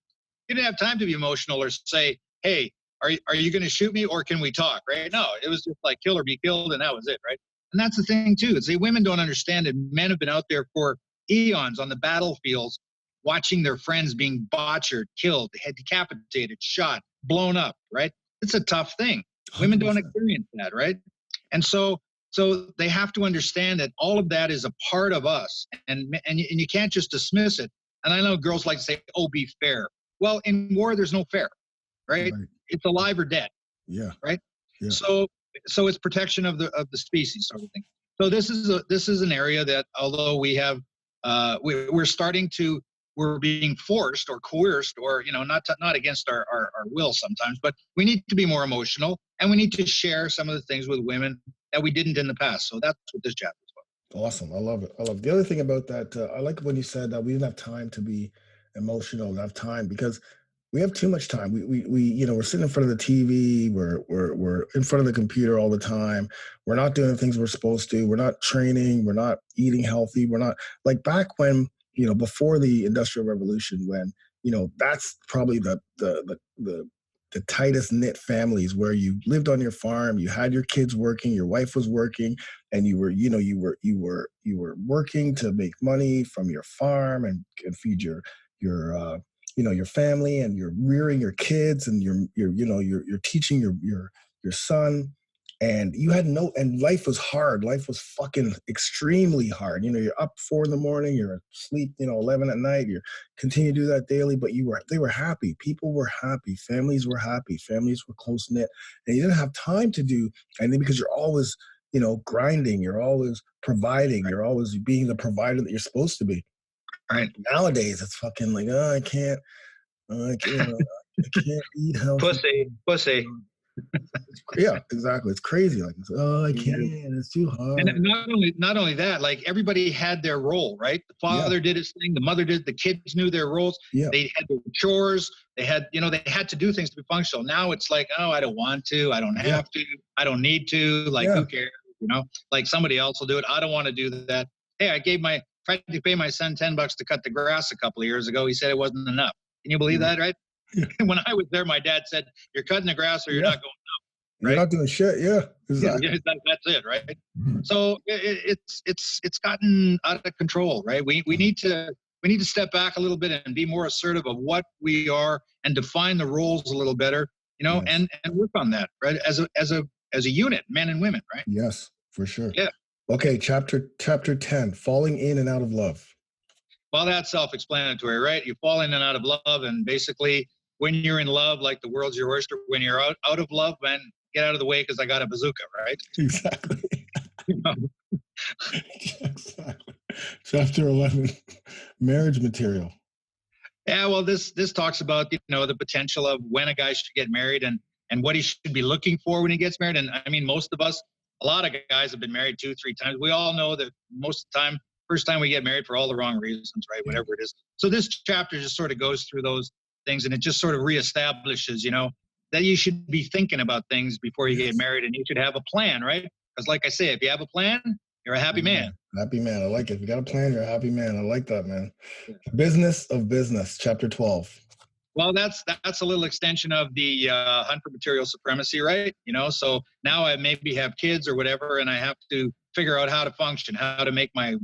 You didn't have time to be emotional or say, hey, are you going to shoot me or can we talk, right? No, it was just like kill or be killed, and that was it, right? And that's the thing, too. Is women don't understand it. Men have been out there for eons on the battlefields watching their friends being butchered, killed, decapitated, shot, blown up, right? It's a tough thing. 100%. Women don't experience that, right? And so they have to understand that all of that is a part of us, and you can't just dismiss it. And I know girls like to say, "Oh, be fair." Well, in war, there's no fair, right? It's alive or dead. Yeah. Right. Yeah. So it's protection of the species, sort of thing. So this is an area that, although we have, we're being forced or coerced, or not against our will sometimes, but we need to be more emotional, and we need to share some of the things with women that we didn't in the past. So that's what this chapter is about. Awesome. I love it. The other thing about that, I like when you said that we didn't have time to be emotional, enough time, because we have too much time. We're sitting in front of the TV. We're in front of the computer all the time. We're not doing the things we're supposed to. We're not training. We're not eating healthy. We're not, like, back when, before the Industrial Revolution, when, that's probably the tightest knit families, where you lived on your farm, you had your kids working, your wife was working, and you were working to make money from your farm and feed your family, and you're rearing your kids, and you're teaching your son, and you had and life was hard. Life was fucking extremely hard. You're up 4 a.m, you're asleep, 11 at night. You continue to do that daily, but they were happy. People were happy. Families were happy. Families were close knit, and you didn't have time to do anything because you're always, grinding. You're always providing. You're always being the provider that you're supposed to be. Right. Nowadays, it's fucking like, I can't eat healthy. Pussy. Yeah, exactly. It's crazy. Like, I can't. It's too hard. And not only that, like, everybody had their role, right? The father did his thing, the mother did, the kids knew their roles. Yeah. They had their chores. They had to do things to be functional. Now it's like, oh, I don't want to. I don't have to. I don't need to. Like, who cares? Like, somebody else will do it. I don't want to do that. Hey, I tried to pay my son $10 to cut the grass a couple of years ago. He said it wasn't enough. Can you believe that, right? Yeah. When I was there, my dad said, "You're cutting the grass, or you're not going up." Right? You're not doing shit. Yeah, exactly. Yeah, that's it, right? Mm-hmm. So it's gotten out of control, right? We need to step back a little bit and be more assertive of what we are, and define the roles a little better, and work on that, right? As a unit, men and women, right? Yes, for sure. Yeah. Okay, chapter 10, falling in and out of love. Well, that's self-explanatory, right? You fall in and out of love, and basically, when you're in love, like, the world's your oyster. When you're out of love, man, get out of the way, because I got a bazooka, right? Exactly. Exactly. Chapter 11, marriage material. Yeah, well, this talks about, the potential of when a guy should get married, and what he should be looking for when he gets married. And I mean, most of us, a lot of guys have been married 2-3 times. We all know that most of the time, first time we get married for all the wrong reasons, right? Whatever it is. So this chapter just sort of goes through those things, and it just sort of reestablishes, that you should be thinking about things before you get married, and you should have a plan, right? Because, like I say, if you have a plan, you're a happy man. Happy man. I like it. If you got a plan, you're a happy man. I like that, man. Business of business, chapter 12. Well, that's a little extension of the hunt for material supremacy, right? So now I maybe have kids or whatever, and I have to figure out how to function, how to make my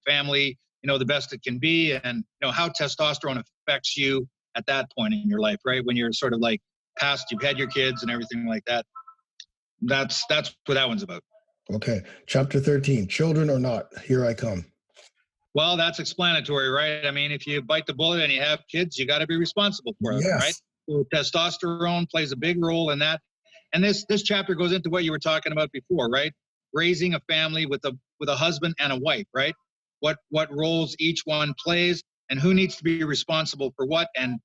family, the best it can be, and how testosterone affects you at that point in your life, right? When you're sort of like past, you've had your kids and everything like that. That's what that one's about. Okay. Chapter 13, children or not, here I come. Well, that's explanatory, right? I mean, if you bite the bullet and you have kids, you got to be responsible for them, right? So testosterone plays a big role in that. And this chapter goes into what you were talking about before, right? Raising a family with a husband and a wife, right? What roles each one plays, and who needs to be responsible for what. And,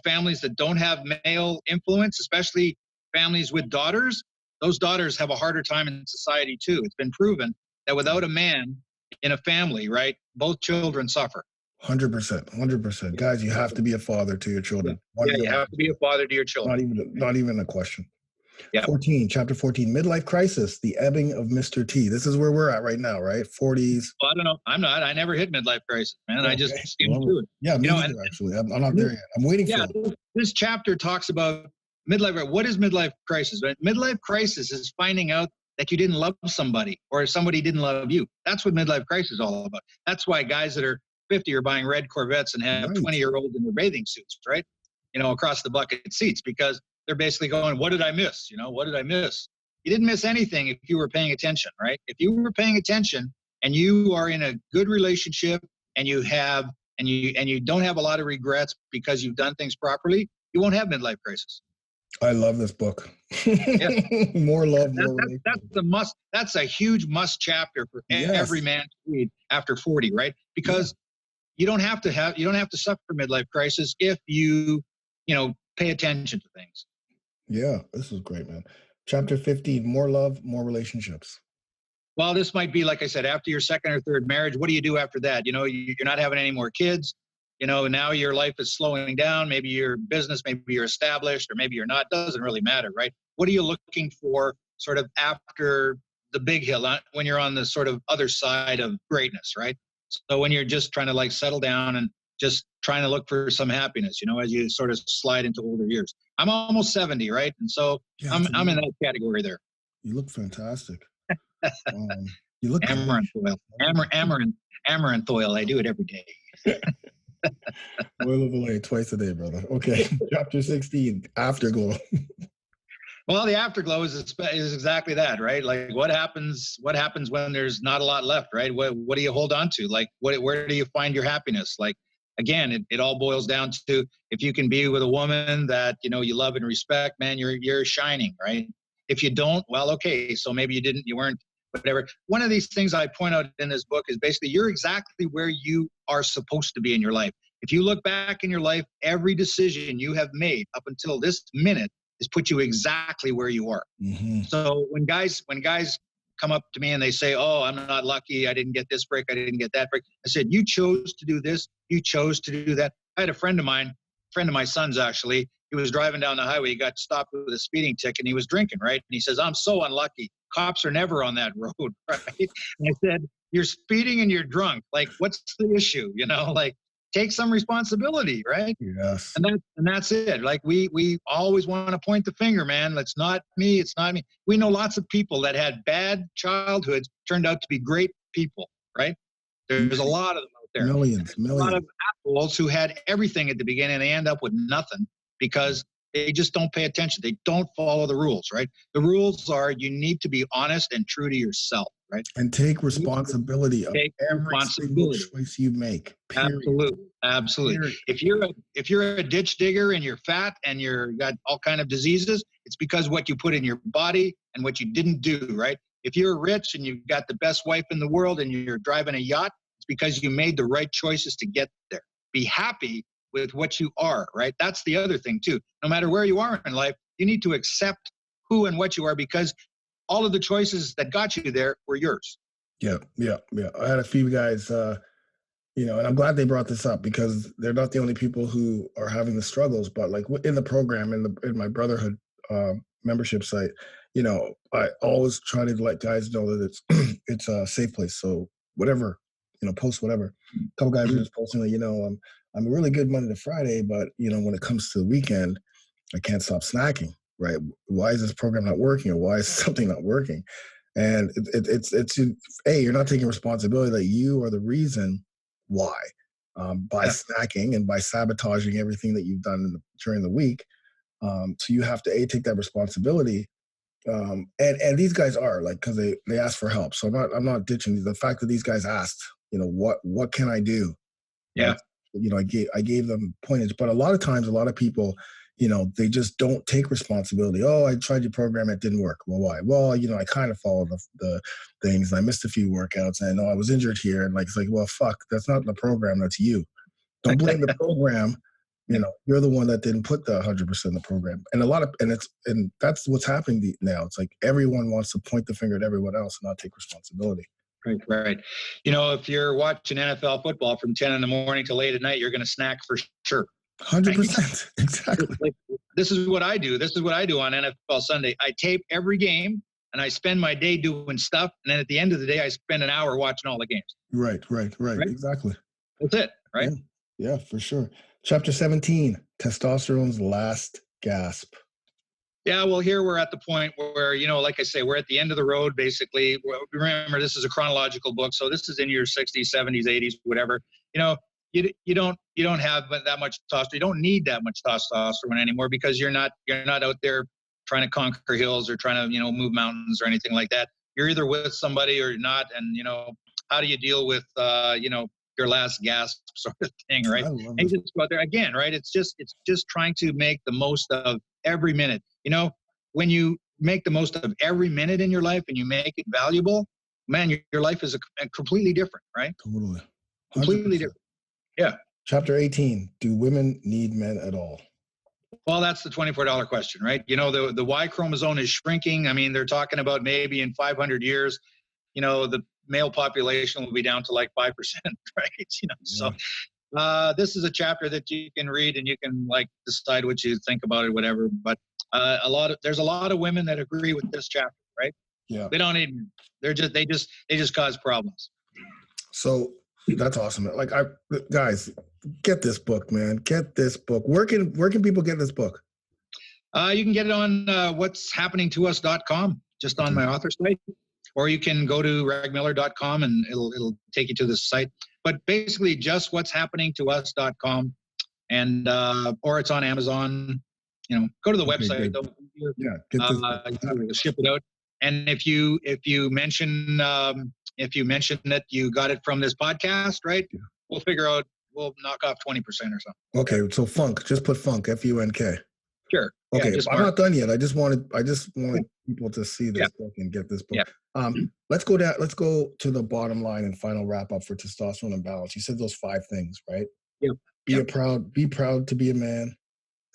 families that don't have male influence, especially families with daughters, those daughters have a harder time in society too. It's been proven that without a man, in a family, right, both children suffer. 100%, 100%. Guys, you have to be a father to your children. Yeah, you have to be a father to your children. Not even a question. Yeah. 14, chapter 14, midlife crisis, the ebbing of Mr. T. This is where we're at right now, right? 40s. Well, I don't know. I'm not. I never hit midlife crisis, man. Okay. I just skimmed through it. Yeah, me neither, actually. I'm not there yet. I'm waiting for it. This chapter talks about midlife. What is midlife crisis? Midlife crisis is finding out that you didn't love somebody or somebody didn't love you. That's what midlife crisis is all about. That's why guys that are 50 are buying red Corvettes and have 20-year-olds in their bathing suits, right? Across the bucket seats, because they're basically going, what did I miss? What did I miss? You didn't miss anything if you were paying attention, right? If you were paying attention and you are in a good relationship and you don't have a lot of regrets because you've done things properly, you won't have midlife crisis. I love this book. Yeah. More love, that's a huge must chapter for every man to read after 40, right? Because you don't have to suffer midlife crisis if you pay attention to things. Yeah, this is great, man. Chapter 15, more love, more relationships. Well, this might be, like I said, after your second or third marriage, what do you do after that? You're not having any more kids. Now your life is slowing down. Maybe your business, maybe you're established, or maybe you're not. Doesn't really matter, right? What are you looking for sort of after the big hill, when you're on the sort of other side of greatness, right? So when you're just trying to settle down and just trying to look for some happiness, as you sort of slide into older years. I'm almost 70, right? And so I'm in that category there. You look fantastic. You look Amaranth oil. I do it every day. Oil of Olay twice a day, brother. Okay. Chapter 16, afterglow. Well, the afterglow is exactly that, right? Like what happens when there's not a lot left, right? What do you hold on to? Like where do you find your happiness? Like, again, it all boils down to, if you can be with a woman that, you love and respect, man, you're shining, right? If you don't, well, okay, so maybe you weren't, whatever. One of these things I point out in this book is basically you're exactly where you are supposed to be in your life. If you look back in your life, every decision you have made up until this minute has put you exactly where you are. Mm-hmm. So when guys come up to me and they say, oh, I'm not lucky, I didn't get this break, I didn't get that break, I said, you chose to do this, you chose to do that. I had a friend of my son's actually, he was driving down the highway, he got stopped with a speeding ticket, and he was drinking, right? And he says, I'm so unlucky, cops are never on that road, right? And I said, you're speeding and you're drunk, like what's the issue? Take some responsibility, right? Yes. And that's it. Like we always want to point the finger, man. It's not me. It's not me. We know lots of people that had bad childhoods turned out to be great people, right? There's a lot of them out there. Millions. A lot of assholes who had everything at the beginning and they end up with nothing because they just don't pay attention. They don't follow the rules, right? The rules are you need to be honest and true to yourself, right? And take responsibility of every single choice you make. Period. Absolutely. Period. If you're a ditch digger and you're fat and you're got all kind of diseases, it's because what you put in your body and what you didn't do, right? If you're rich and you've got the best wife in the world and you're driving a yacht, it's because you made the right choices to get there. Be happy with what you are, right? That's the other thing too. No matter where you are in life, you need to accept who and what you are, because all of the choices that got you there were yours. Yeah. I had a few guys, and I'm glad they brought this up because they're not the only people who are having the struggles, but like in the program, in my brotherhood membership site, I always try to let guys know that it's a safe place. So whatever, post whatever. A couple guys are just posting that, I'm a really good Monday to Friday, but when it comes to the weekend, I can't stop snacking. Right? Why is this program not working, or why is something not working? And it's you're not taking responsibility that you are the reason why by snacking and by sabotaging everything that you've done during the week. So you have to take that responsibility. And these guys are because they ask for help. So I'm not ditching the fact that these guys asked. What can I do? Yeah. I gave them pointers, but a lot of times, a lot of people, they just don't take responsibility. Oh, I tried your program, it didn't work. Well, why? Well, I kind of followed the things, and I missed a few workouts, and I was injured here, and it's like, well, fuck, that's not the program, that's you. Don't blame the program. You're the one that didn't put the 100% in the program. And that's what's happening now. It's like everyone wants to point the finger at everyone else and not take responsibility. Right. You know, if you're watching NFL football from 10 in the morning to late at night, you're going to snack for sure. 100%. Exactly. Like, this is what I do. This is what I do on NFL Sunday. I tape every game and I spend my day doing stuff. And then at the end of the day, I spend an hour watching all the games. Right. Exactly. That's it. Right. Yeah, for sure. Chapter 17, testosterone's last gasp. Yeah, well, here we're at the point where, you know, like I say, we're at the end of the road, basically. Remember, this is a chronological book, so this is in your 60s, 70s, 80s, whatever. You know, you don't have that much testosterone. You don't need that much testosterone anymore because you're not out there trying to conquer hills or trying to, you know, move mountains or anything like that. You're either with somebody or you're not, and you know, how do you deal with you know, your last gasp sort of thing, right? And you just go out there again, right? It's just trying to make the most of every minute. You know, when you make the most of every minute in your life and you make it valuable, man, your life is a completely different, right? Totally. 100%. Completely different. Yeah. Chapter 18, do women need men at all? Well, that's the $24 question, right? You know, the Y chromosome is shrinking. I mean, they're talking about maybe in 500 years, you know, the male population will be down to like 5%, right? You know, so this is a chapter that you can read and you can like decide what you think about it, whatever. But there's a lot of women that agree with this chapter, right? Yeah. They don't need, they just cause problems. So that's awesome. Like, guys, get this book, man. Get this book. Where can people get this book? You can get it on what'shappeningtous.com, just on my author site, or you can go to reggmiller.com and it'll take you to this site. But basically, just what'shappeningtous.com, and or it's on Amazon. You know, go to the website. Ship it out. And if you mention that you got it from this podcast, right? Yeah. We'll figure out. We'll knock off 20% or something. Okay, so Funk. Just put Funk. FUNK. Sure. Okay, yeah, I'm not done yet. I just wanted people to see this book and get this book. Yeah. Let's go to the bottom line and final wrap up for testosterone and balance. You said those 5 things, right? Yeah. Be proud to be a man.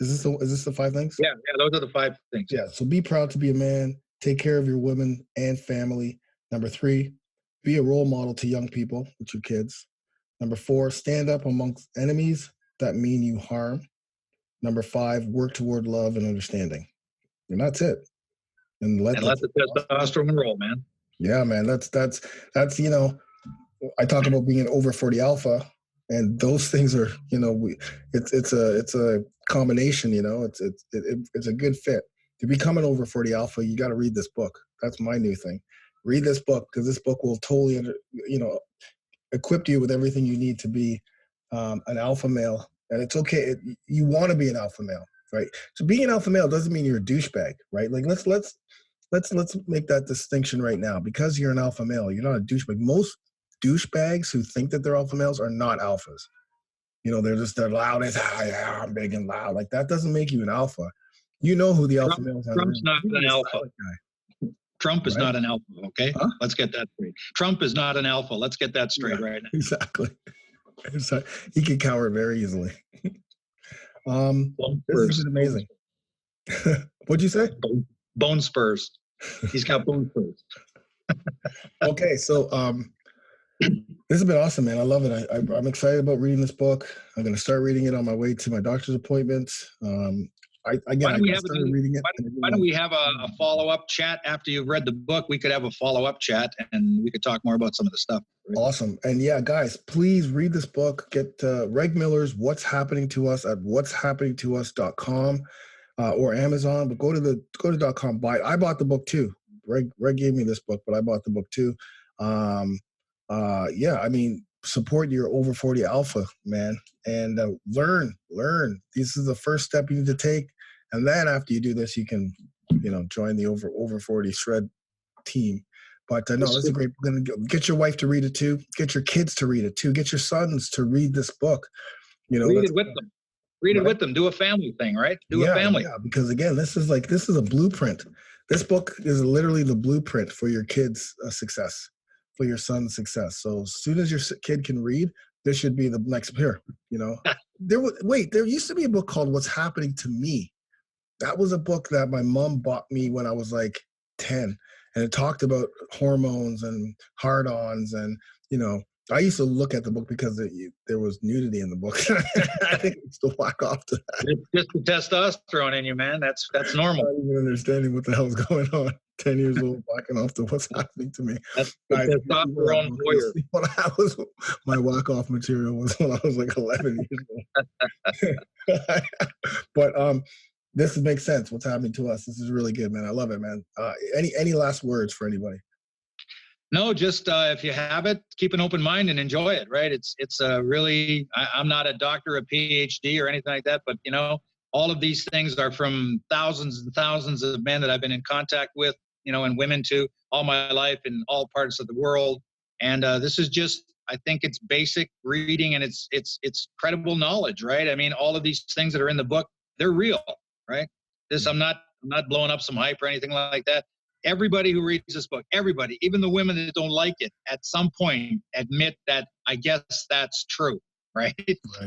Is this the 5 things? Yeah, those are the 5 things. Yeah. So be proud to be a man. Take care of your women and family. Number 3, be a role model to young people with your kids. Number 4, stand up amongst enemies that mean you harm. Number 5, work toward love and understanding. And that's it. And let the testosterone roll, man. Yeah, man. That's you know, I talk about being an over 40 alpha, and those things are, you know, it's a combination, you know, it's a good fit. To become an over 40 alpha, you got to read this book. That's my new thing. Read this book, because this book will totally, you know, equip you with everything you need to be an alpha male. And it's okay. You want to be an alpha male, right? So being an alpha male doesn't mean you're a douchebag, right? Like let's make that distinction right now. Because you're an alpha male, you're not a douchebag. Most douchebags who think that they're alpha males are not alphas. You know, they're loud as I'm big and loud. Like that doesn't make you an alpha. You know who the alpha males are. Trump's not an alpha. Trump is not an alpha. Okay, Let's get that straight. Trump is not an alpha. Let's get that straight right now. Exactly. He can cower very easily. This is amazing. What'd you say? Bone spurs. He's got bone spurs. Okay, so this has been awesome, man. I love it. I'm excited about reading this book. I'm going to start reading it on my way to my doctor's appointments. Why don't we have a follow-up chat after you've read the book? We could have a follow-up chat and we could talk more about some of the stuff. Right? Awesome. And yeah, guys, please read this book. Get Regg Miller's What's Happening to Us at what'shappeningtous.com or Amazon. But go to .com. Buy it. I bought the book too. Regg gave me this book, but I bought the book too. Yeah, I mean, support your over 40 alpha, man, and learn. This is the first step you need to take. And then after you do this, you can, you know, join the over 40 shred team. But no, this is great. We're going to get your wife to read it too. Get your kids to read it too. Get your sons to read this book. You know, read it with them. Read it with them. Do a family thing, right? Do a family. Yeah, because again, this is a blueprint. This book is literally the blueprint for your kids' success, for your son's success. So as soon as your kid can read, this should be the next here. You know, there used to be a book called What's Happening to Me. That was a book that my mom bought me when I was like 10. and it talked about hormones and hard-ons, and I used to look at the book because there was nudity in the book. I think it's to whack off to that. It's just the testosterone in you, man. That's normal. Not even understanding what the hell's going on. 10 years old, whacking off to what's happening to me. That's the testosterone warrior. When I was, my whack-off material was when I was like 11 years old. But this makes sense. What's happening to us? This is really good, man. I love it, man. Any last words for anybody? No, just if you have it, keep an open mind and enjoy it, right? It's really, I'm not a doctor, a PhD or anything like that, but all of these things are from thousands and thousands of men that I've been in contact with, and women too, all my life in all parts of the world. And this is just, I think it's basic reading, and it's credible knowledge, right? I mean, all of these things that are in the book, they're real, right? I'm not blowing up some hype or anything like that. Everybody who reads this book, everybody, even the women that don't like it, at some point admit that I guess that's true, right?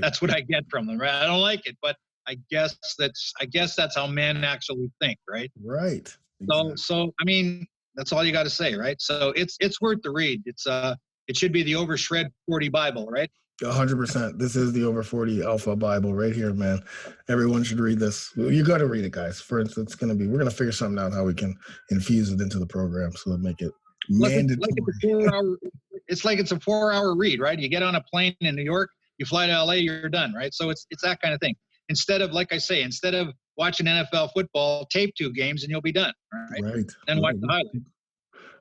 That's what I get from them, right? I don't like it, but I guess that's how men actually think, right? Right. Exactly. So I mean, that's all you got to say, right? So it's worth the read. It should be the Over Shred 40 Bible, right? 100%. This is the Over 40 Alpha Bible right here, man. Everyone should read this. You got to read it, guys. For instance, we're going to figure something out how we can infuse it into the program so that make it mandatory. It's like it's a 4-hour read, right? You get on a plane in New York, you fly to LA, you're done, right? So it's that kind of thing. Instead of watching NFL football, tape 2 games and you'll be done, right? Right. Then watch the highlights.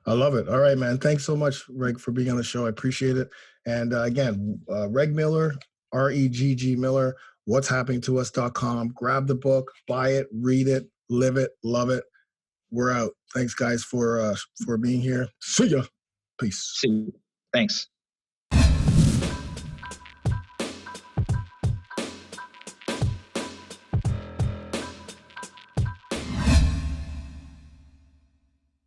I love it. All right, man. Thanks so much, Regg, for being on the show. I appreciate it. And again, Regg Miller, REGG Miller, what'shappeningtous.com. Grab the book, buy it, read it, live it, love it. We're out. Thanks, guys, for being here. See ya. Peace. See you. Thanks.